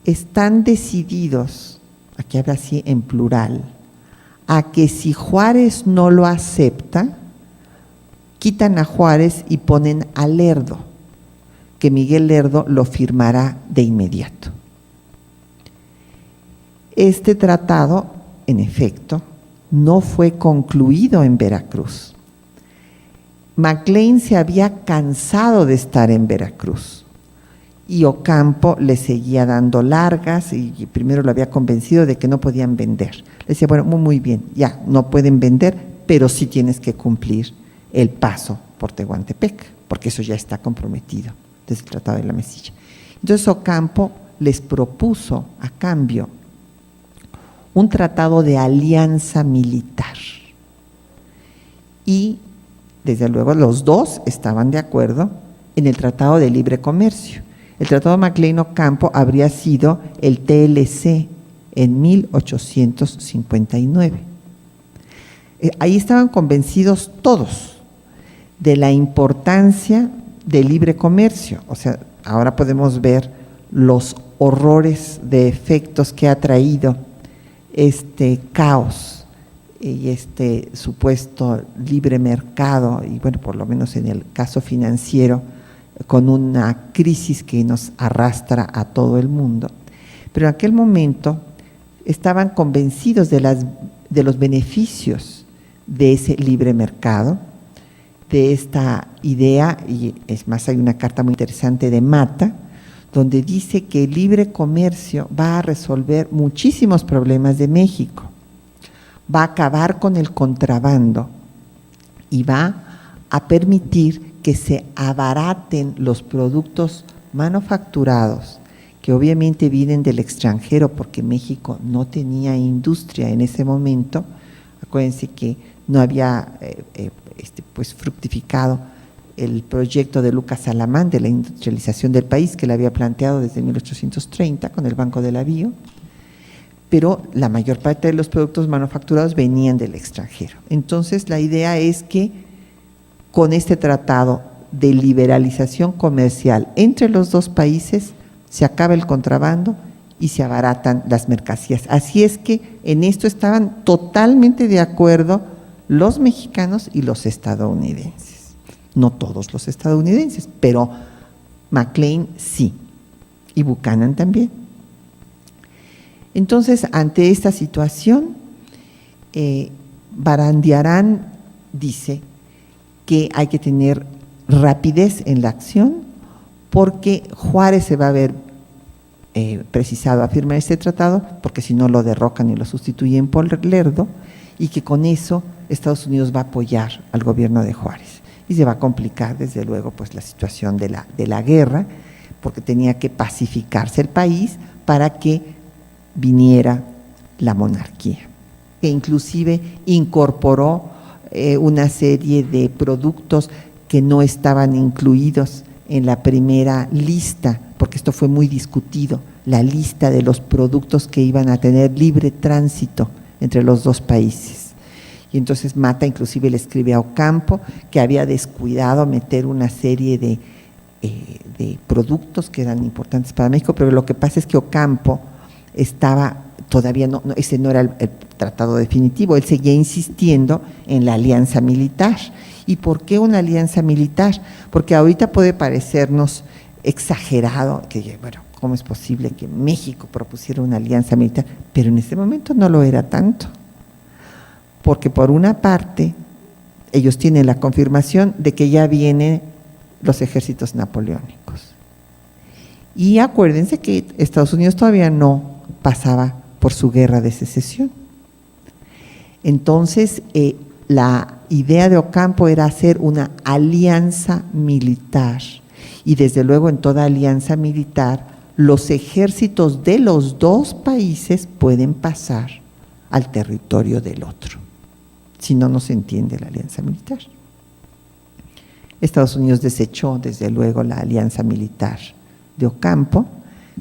están decididos, aquí habla así en plural, a que si Juárez no lo acepta, quitan a Juárez y ponen a Lerdo, que Miguel Lerdo lo firmará de inmediato. Este tratado, en efecto, no fue concluido en Veracruz. McLean se había cansado de estar en Veracruz y Ocampo le seguía dando largas y primero lo había convencido de que no podían vender. Le decía, bueno, muy bien, ya, no pueden vender, pero sí tienes que cumplir el paso por Tehuantepec, porque eso ya está comprometido desde el Tratado de la Mesilla. Entonces Ocampo les propuso a cambio un tratado de alianza militar y desde luego los dos estaban de acuerdo en el Tratado de Libre Comercio. El Tratado McLean-Ocampo habría sido el TLC en 1859. Ahí estaban convencidos todos de la importancia del libre comercio. O sea, ahora podemos ver los horrores de efectos que ha traído este caos y este supuesto libre mercado, y bueno, por lo menos en el caso financiero, con una crisis que nos arrastra a todo el mundo. Pero en aquel momento estaban convencidos de los beneficios de ese libre mercado, de esta idea, y es más, hay una carta muy interesante de Mata, donde dice que el libre comercio va a resolver muchísimos problemas de México, va a acabar con el contrabando y va a permitir que se abaraten los productos manufacturados, que obviamente vienen del extranjero porque México no tenía industria en ese momento. Acuérdense que no había pues fructificado el proyecto de Lucas Alamán de la industrialización del país, que le había planteado desde 1830 con el Banco de la Bio, pero la mayor parte de los productos manufacturados venían del extranjero. Entonces la idea es que con este tratado de liberalización comercial entre los dos países se acaba el contrabando y se abaratan las mercancías. Así es que en esto estaban totalmente de acuerdo los mexicanos y los estadounidenses. No todos los estadounidenses, pero McLean sí, y Buchanan también. Entonces, ante esta situación, Barandiarán dice que hay que tener rapidez en la acción porque Juárez se va a ver precisado a firmar este tratado, porque si no lo derrocan y lo sustituyen por Lerdo, y que con eso Estados Unidos va a apoyar al gobierno de Juárez. Y se va a complicar, desde luego, pues la situación de la guerra, porque tenía que pacificarse el país para que viniera la monarquía, que inclusive incorporó una serie de productos que no estaban incluidos en la primera lista, porque esto fue muy discutido, la lista de los productos que iban a tener libre tránsito entre los dos países. Y entonces Mata inclusive le escribe a Ocampo que había descuidado meter una serie de productos que eran importantes para México, pero lo que pasa es que Ocampo estaba todavía, ese no era el tratado definitivo, él seguía insistiendo en la alianza militar. ¿Y por qué una alianza militar? Porque ahorita puede parecernos exagerado, que bueno, ¿cómo es posible que México propusiera una alianza militar? Pero en ese momento no lo era tanto, porque por una parte ellos tienen la confirmación de que ya vienen los ejércitos napoleónicos. Y acuérdense que Estados Unidos todavía no pasaba por su guerra de secesión. Entonces, la idea de Ocampo era hacer una alianza militar, y desde luego en toda alianza militar los ejércitos de los dos países pueden pasar al territorio del otro, si no, no se entiende la alianza militar. Estados Unidos desechó desde luego la alianza militar de Ocampo,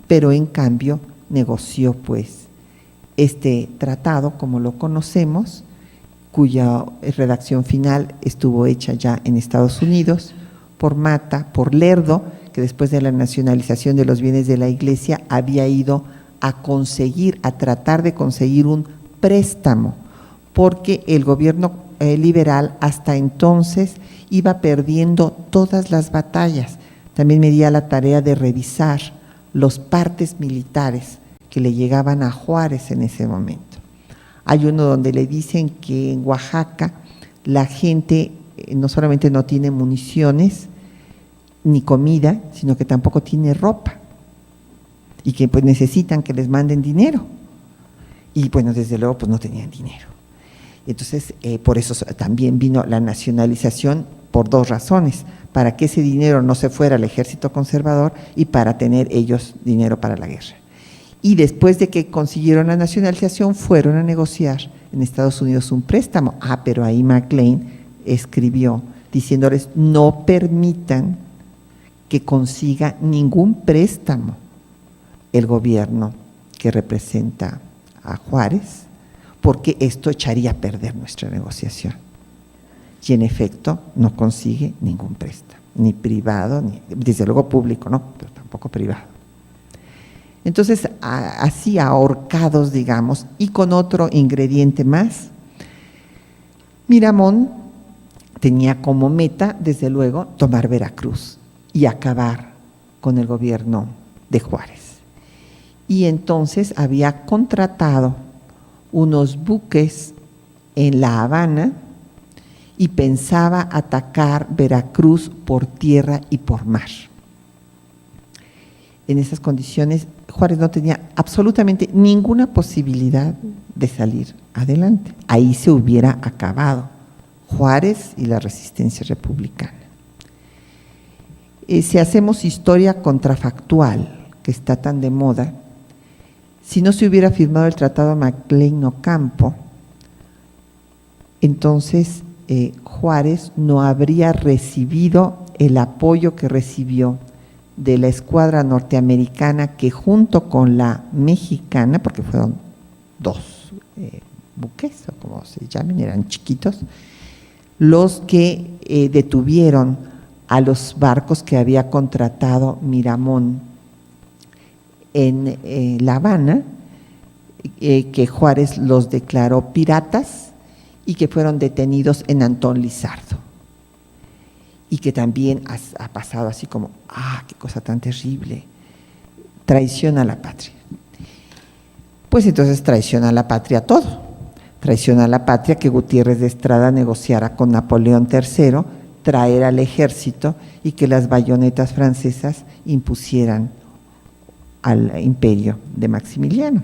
pero en cambio negoció pues este tratado como lo conocemos, cuya redacción final estuvo hecha ya en Estados Unidos por Mata, por Lerdo, que después de la nacionalización de los bienes de la Iglesia había ido a tratar de conseguir un préstamo, porque el gobierno liberal hasta entonces iba perdiendo todas las batallas. También me di a la tarea de revisar los partes militares que le llegaban a Juárez en ese momento. Hay uno donde le dicen que en Oaxaca la gente no solamente no tiene municiones ni comida, sino que tampoco tiene ropa y que pues necesitan que les manden dinero. Y bueno, desde luego pues no tenían dinero. Entonces, por eso también vino la nacionalización por dos razones: para que ese dinero no se fuera al ejército conservador y para tener ellos dinero para la guerra. Y después de que consiguieron la nacionalización, fueron a negociar en Estados Unidos un préstamo. Pero ahí McLean escribió diciéndoles: no permitan que consiga ningún préstamo el gobierno que representa a Juárez, porque esto echaría a perder nuestra negociación. Y en efecto no consigue ningún préstamo, ni privado, ni desde luego público, ¿no? Pero tampoco privado. Entonces, así ahorcados, digamos, y con otro ingrediente más, Miramón tenía como meta, desde luego, tomar Veracruz y acabar con el gobierno de Juárez. Y entonces había contratado unos buques en La Habana y pensaba atacar Veracruz por tierra y por mar. En esas condiciones, Juárez no tenía absolutamente ninguna posibilidad de salir adelante. Ahí se hubiera acabado Juárez y la resistencia republicana. Si hacemos historia contrafactual, que está tan de moda, si no se hubiera firmado el Tratado McLean-Ocampo, entonces Juárez no habría recibido el apoyo que recibió de la escuadra norteamericana, que junto con la mexicana, porque fueron dos buques, o como se llamen, eran chiquitos, los que detuvieron a los barcos que había contratado Miramón en La Habana, que Juárez los declaró piratas y que fueron detenidos en Antón Lizardo. Y que también ha pasado así como, qué cosa tan terrible, traición a la patria. Pues entonces traiciona a la patria todo, traiciona a la patria que Gutiérrez de Estrada negociara con Napoleón III, traer al ejército y que las bayonetas francesas impusieran al imperio de Maximiliano.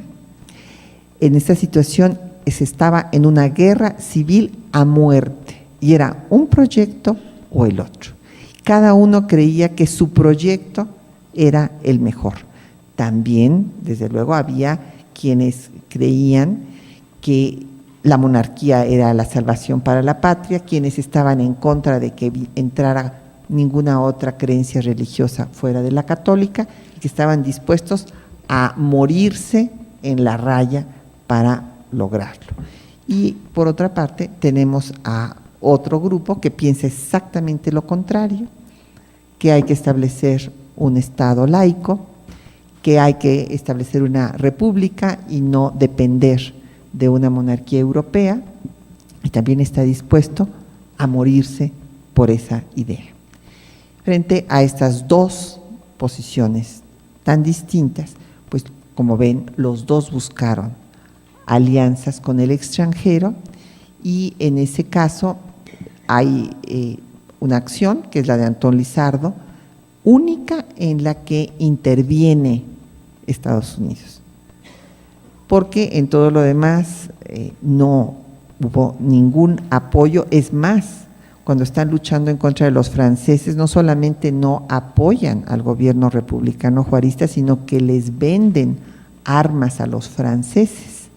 En esta situación se estaba en una guerra civil a muerte y era un proyecto o el otro. Cada uno creía que su proyecto era el mejor. También, desde luego, había quienes creían que la monarquía era la salvación para la patria, quienes estaban en contra de que entrara ninguna otra creencia religiosa fuera de la católica, y que estaban dispuestos a morirse en la raya para lograrlo. Y por otra parte tenemos a otro grupo que piensa exactamente lo contrario, que hay que establecer un Estado laico, que hay que establecer una república y no depender de una monarquía europea, y también está dispuesto a morirse por esa idea. Frente a estas dos posiciones tan distintas, pues como ven, los dos buscaron alianzas con el extranjero, y en ese caso hay una acción, que es la de Antón Lizardo, única en la que interviene Estados Unidos, porque en todo lo demás no hubo ningún apoyo. Es más, cuando están luchando en contra de los franceses, no solamente no apoyan al gobierno republicano juarista, sino que les venden armas a los franceses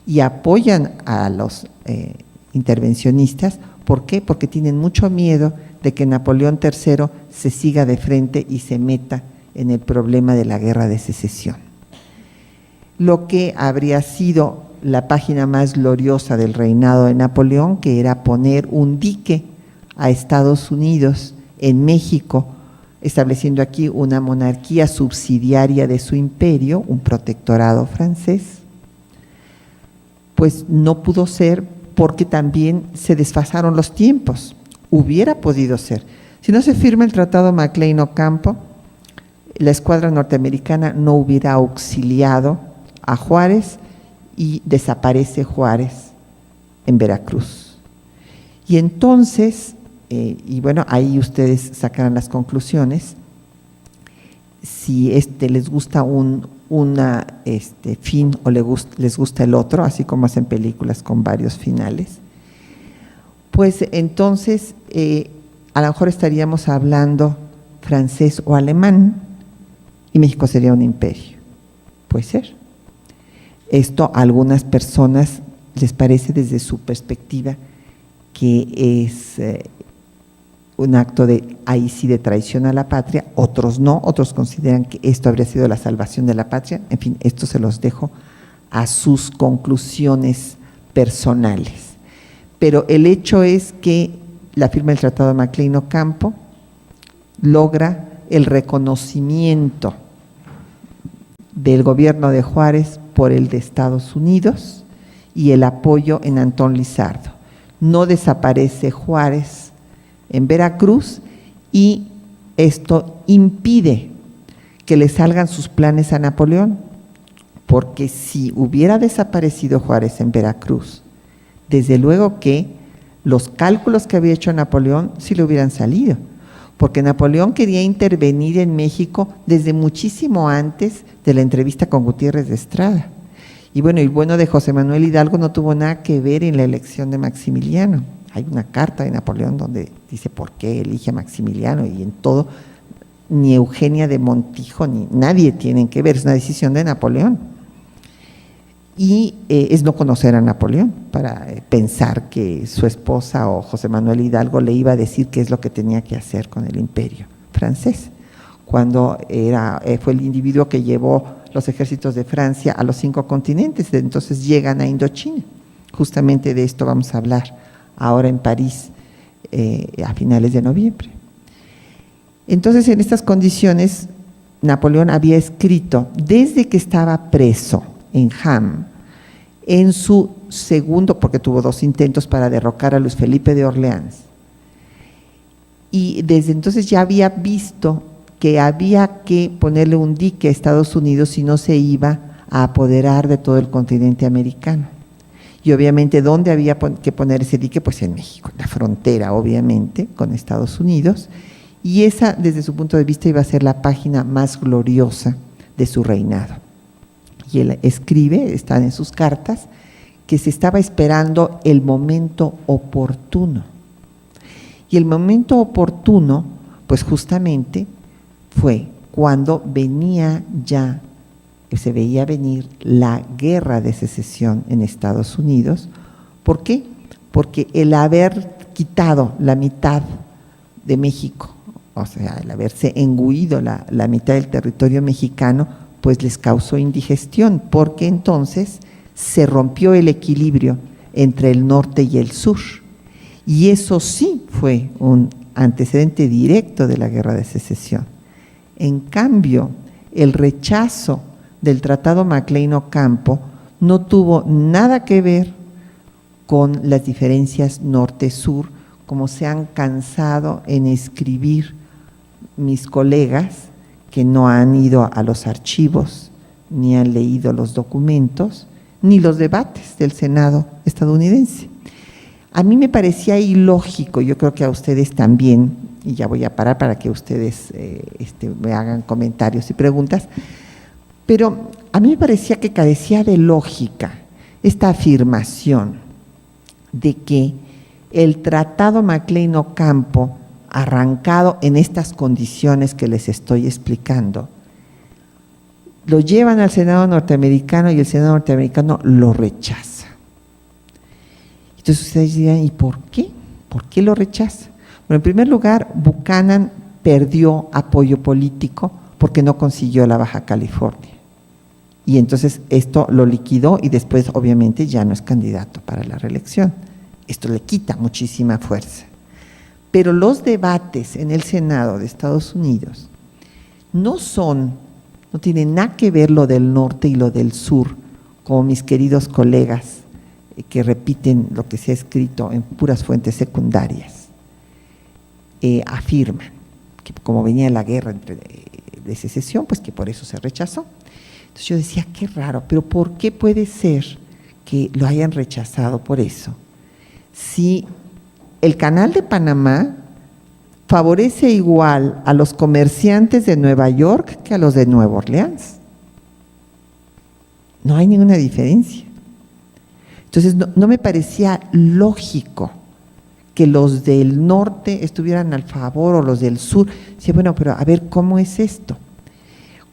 y apoyan a los intervencionistas. ¿Por qué? Porque tienen mucho miedo de que Napoleón III se siga de frente y se meta en el problema de la guerra de secesión. Lo que habría sido la página más gloriosa del reinado de Napoleón, que era poner un dique a Estados Unidos en México, estableciendo aquí una monarquía subsidiaria de su imperio, un protectorado francés, pues no pudo ser, porque también se desfasaron los tiempos. Hubiera podido ser. Si no se firma el Tratado McLean-Ocampo, la escuadra norteamericana no hubiera auxiliado a Juárez y desaparece Juárez en Veracruz. Y entonces y bueno, ahí ustedes sacarán las conclusiones. Si les gusta un fin o les gusta el otro, así como hacen películas con varios finales, pues entonces a lo mejor estaríamos hablando francés o alemán y México sería un imperio. Puede ser. Esto a algunas personas les parece desde su perspectiva que es un acto ahí sí de traición a la patria, otros no, otros consideran que esto habría sido la salvación de la patria. En fin, esto se los dejo a sus conclusiones personales. Pero el hecho es que la firma del Tratado de Maclean Ocampo logra el reconocimiento del gobierno de Juárez por el de Estados Unidos y el apoyo en Antón Lizardo. No desaparece Juárez en Veracruz y esto impide que le salgan sus planes a Napoleón, porque si hubiera desaparecido Juárez en Veracruz, desde luego que los cálculos que había hecho Napoleón sí le hubieran salido, porque Napoleón quería intervenir en México desde muchísimo antes de la entrevista con Gutiérrez de Estrada. Y bueno, el bueno de José Manuel Hidalgo no tuvo nada que ver en la elección de Maximiliano. Hay una carta de Napoleón donde dice por qué elige a Maximiliano, y en todo, ni Eugenia de Montijo, ni nadie tienen que ver, es una decisión de Napoleón. Y es no conocer a Napoleón para pensar que su esposa o José Manuel Hidalgo le iba a decir qué es lo que tenía que hacer con el imperio francés, cuando fue el individuo que llevó los ejércitos de Francia a los 5 continentes, entonces llegan a Indochina. Justamente de esto vamos a hablar ahora en París a finales de noviembre. Entonces, en estas condiciones, Napoleón había escrito, desde que estaba preso en Ham, en su segundo, porque tuvo 2 intentos para derrocar a Luis Felipe de Orleans, y desde entonces ya había visto que había que ponerle un dique a Estados Unidos si no se iba a apoderar de todo el continente americano. Y obviamente, ¿dónde había que poner ese dique? Pues en México, en la frontera, obviamente, con Estados Unidos. Y esa, desde su punto de vista, iba a ser la página más gloriosa de su reinado. Y él escribe, están en sus cartas, que se estaba esperando el momento oportuno. Y el momento oportuno, pues justamente, fue cuando venía ya, se veía venir la guerra de secesión en Estados Unidos. ¿Por qué? Porque el haber quitado la mitad de México, o sea, el haberse engullido la mitad del territorio mexicano, pues les causó indigestión, porque entonces se rompió el equilibrio entre el norte y el sur. Y eso sí fue un antecedente directo de la guerra de secesión. En cambio, el rechazo del Tratado Maclean Ocampo no tuvo nada que ver con las diferencias norte-sur, como se han cansado en escribir mis colegas que no han ido a los archivos, ni han leído los documentos, ni los debates del Senado estadounidense. A mí me parecía ilógico, yo creo que a ustedes también, y ya voy a parar para que ustedes me hagan comentarios y preguntas, pero a mí me parecía que carecía de lógica esta afirmación de que el Tratado Maclean Ocampo, arrancado en estas condiciones que les estoy explicando, lo llevan al Senado norteamericano y el Senado norteamericano lo rechaza. Entonces ustedes dirán, ¿y por qué? ¿Por qué lo rechaza? Bueno, en primer lugar, Buchanan perdió apoyo político porque no consiguió la Baja California. Y entonces esto lo liquidó y después obviamente ya no es candidato para la reelección. Esto le quita muchísima fuerza. Pero los debates en el Senado de Estados Unidos no tienen nada que ver lo del norte y lo del sur, como mis queridos colegas que repiten lo que se ha escrito en puras fuentes secundarias, afirman que como venía la guerra de secesión, pues que por eso se rechazó. Entonces yo decía, qué raro, pero ¿por qué puede ser que lo hayan rechazado por eso? Si el Canal de Panamá favorece igual a los comerciantes de Nueva York que a los de Nueva Orleans. No hay ninguna diferencia. Entonces, no me parecía lógico que los del norte estuvieran al favor o los del sur. Decía, bueno, pero a ver, ¿cómo es esto?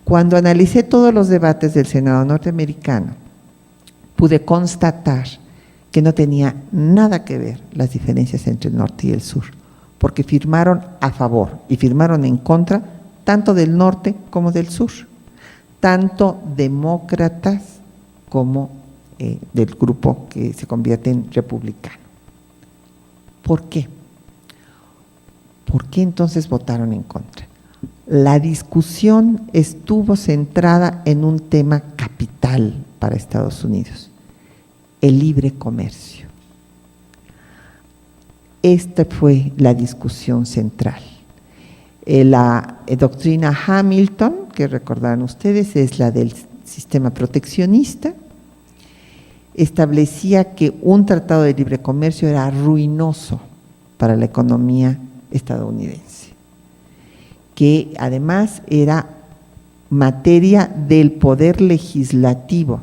Cuando analicé todos los debates del Senado norteamericano, pude constatar que no tenía nada que ver las diferencias entre el norte y el sur, porque firmaron a favor y firmaron en contra tanto del norte como del sur, tanto demócratas como del grupo que se convierte en republicano. ¿Por qué? ¿Por qué entonces votaron en contra? La discusión estuvo centrada en un tema capital para Estados Unidos: el libre comercio. Esta fue la discusión central. La doctrina Hamilton, que recordarán ustedes, es la del sistema proteccionista, establecía que un tratado de libre comercio era ruinoso para la economía estadounidense, que además era materia del poder legislativo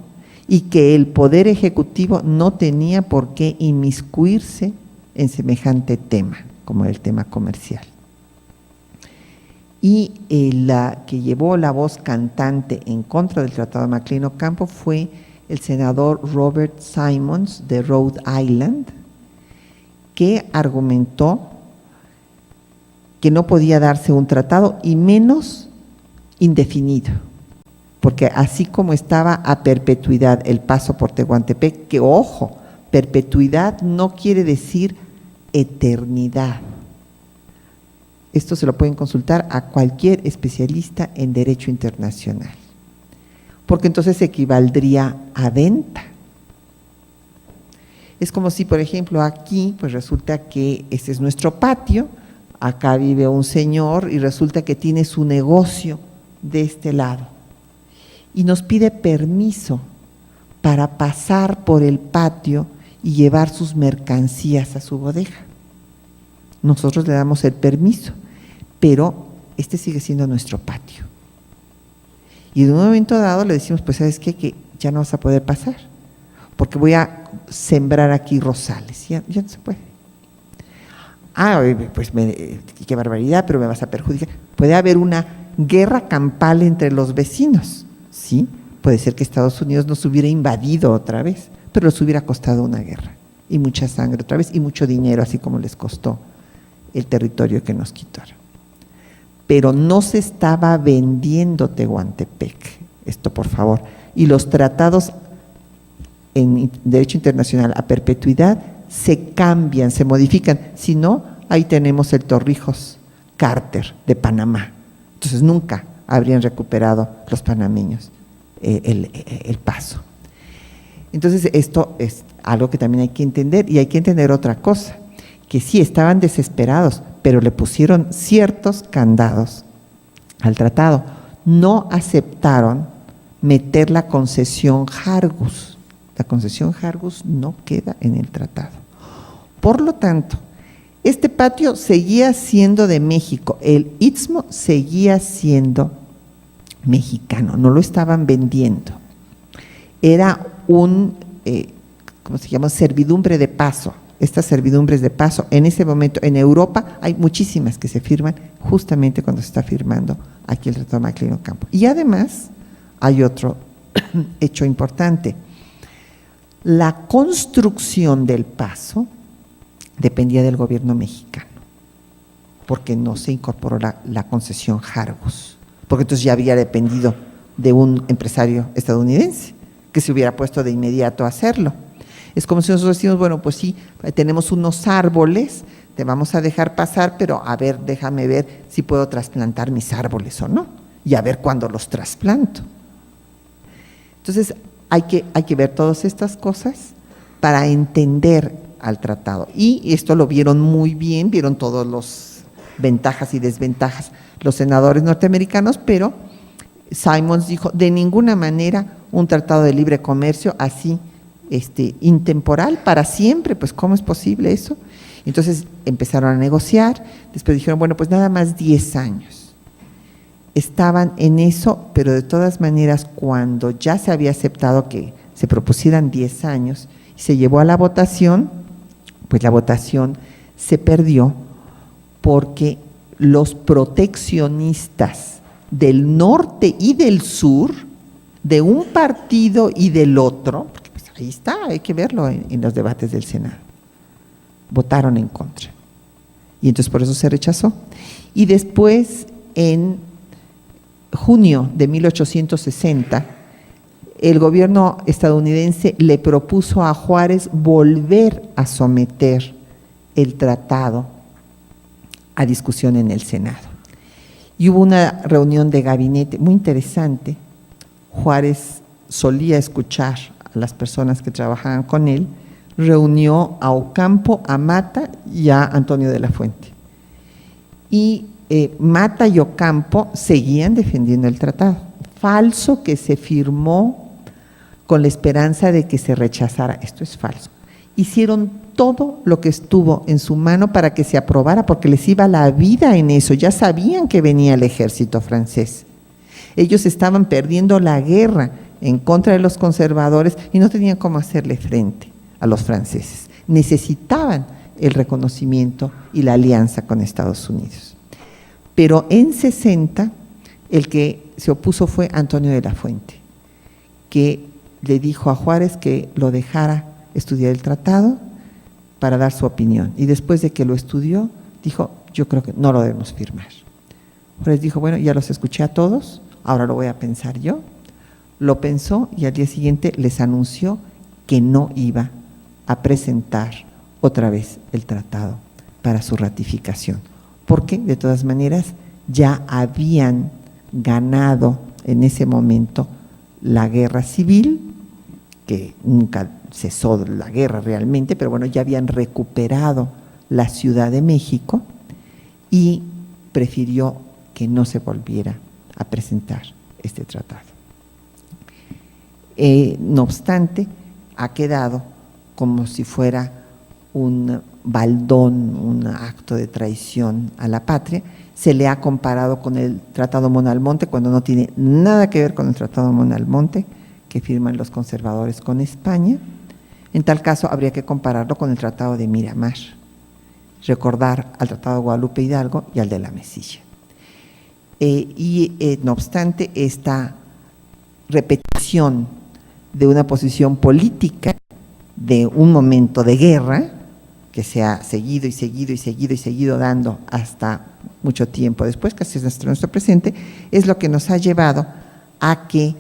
y que el poder ejecutivo no tenía por qué inmiscuirse en semejante tema, como el tema comercial. Y la que llevó la voz cantante en contra del Tratado de McLean Ocampo fue el senador Robert Simons de Rhode Island, que argumentó que no podía darse un tratado y menos indefinido, porque así como estaba a perpetuidad el paso por Tehuantepec, que ojo, perpetuidad no quiere decir eternidad. Esto se lo pueden consultar a cualquier especialista en derecho internacional, porque entonces equivaldría a venta. Es como si, por ejemplo, aquí, pues resulta que este es nuestro patio, acá vive un señor y resulta que tiene su negocio de este lado y nos pide permiso para pasar por el patio y llevar sus mercancías a su bodega. Nosotros le damos el permiso, pero este sigue siendo nuestro patio. Y de un momento dado le decimos, pues ¿sabes qué? Que ya no vas a poder pasar, porque voy a sembrar aquí rosales. Ya no se puede. Pues qué barbaridad, pero me vas a perjudicar. Puede haber una guerra campal entre los vecinos, ¿sí? Puede ser que Estados Unidos nos hubiera invadido otra vez, pero les hubiera costado una guerra y mucha sangre otra vez y mucho dinero, así como les costó el territorio que nos quitaron. Pero no se estaba vendiendo Tehuantepec, esto por favor. Y los tratados en derecho internacional a perpetuidad se cambian, se modifican. Si no, ahí tenemos el Torrijos Carter de Panamá. Entonces nunca habrían recuperado los panameños el paso. Entonces esto es algo que también hay que entender, y hay que entender otra cosa, que sí estaban desesperados, pero le pusieron ciertos candados al tratado. No aceptaron meter la concesión Hargus. La concesión Hargus no queda en el tratado. Por lo tanto, este patio seguía siendo de México, el Istmo seguía siendo mexicano, no lo estaban vendiendo. Era un, ¿cómo se llama?, servidumbre de paso. Estas servidumbres de paso, en ese momento en Europa hay muchísimas que se firman justamente cuando se está firmando aquí el Tratado de McLean Ocampo. Y además hay otro hecho importante: la construcción del paso dependía del gobierno mexicano, porque no se incorporó la concesión Hargus, porque entonces ya había dependido de un empresario estadounidense que se hubiera puesto de inmediato a hacerlo. Es como si nosotros decimos, bueno, pues sí, tenemos unos árboles, te vamos a dejar pasar, pero a ver, déjame ver si puedo trasplantar mis árboles o no, y a ver cuándo los trasplanto. Entonces, hay que ver todas estas cosas para entender al tratado. Y esto lo vieron muy bien, vieron todas las ventajas y desventajas los senadores norteamericanos, pero Simons dijo, de ninguna manera un tratado de libre comercio así, intemporal, para siempre, pues ¿cómo es posible eso? Entonces empezaron a negociar, después dijeron, bueno, pues nada más 10 años. Estaban en eso, pero de todas maneras, cuando ya se había aceptado que se propusieran 10 años y se llevó a la votación, pues la votación se perdió porque los proteccionistas del norte y del sur, de un partido y del otro, porque pues ahí está, hay que verlo en los debates del Senado, votaron en contra. Y entonces por eso se rechazó. Y después, en junio de 1860, el gobierno estadounidense le propuso a Juárez volver a someter el tratado a discusión en el Senado. Y hubo una reunión de gabinete muy interesante. Juárez solía escuchar a las personas que trabajaban con él, reunió a Ocampo, a Mata y a Antonio de la Fuente. Y Mata y Ocampo seguían defendiendo el tratado, falso que se firmó con la esperanza de que se rechazara. Esto es falso. Hicieron todo lo que estuvo en su mano para que se aprobara, porque les iba la vida en eso. Ya sabían que venía el ejército francés. Ellos estaban perdiendo la guerra en contra de los conservadores y no tenían cómo hacerle frente a los franceses. Necesitaban el reconocimiento y la alianza con Estados Unidos. Pero en 60, el que se opuso fue Antonio de la Fuente, que le dijo a Juárez que lo dejara estudiar el tratado para dar su opinión. Y después de que lo estudió, dijo, yo creo que no lo debemos firmar. Juárez dijo, bueno, ya los escuché a todos, ahora lo voy a pensar yo. Lo pensó y al día siguiente les anunció que no iba a presentar otra vez el tratado para su ratificación, porque de todas maneras ya habían ganado en ese momento la guerra civil, que nunca cesó la guerra realmente, pero bueno, ya habían recuperado la Ciudad de México y prefirió que no se volviera a presentar este tratado. No obstante, ha quedado como si fuera un baldón, un acto de traición a la patria. Se le ha comparado con el Tratado Monalmonte, cuando no tiene nada que ver con el Tratado Monalmonte que firman los conservadores con España. En tal caso, habría que compararlo con el Tratado de Miramar, recordar al Tratado de Guadalupe Hidalgo y al de la Mesilla. No obstante, esta repetición de una posición política de un momento de guerra que se ha seguido y seguido y seguido y seguido dando hasta mucho tiempo después, casi hasta nuestro presente, es lo que nos ha llevado a que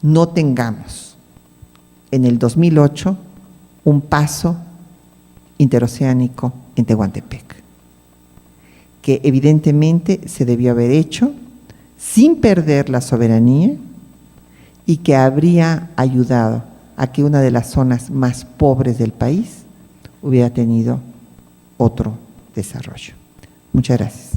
no tengamos en el 2008 un paso interoceánico en Tehuantepec, que evidentemente se debió haber hecho sin perder la soberanía y que habría ayudado a que una de las zonas más pobres del país hubiera tenido otro desarrollo. Muchas gracias.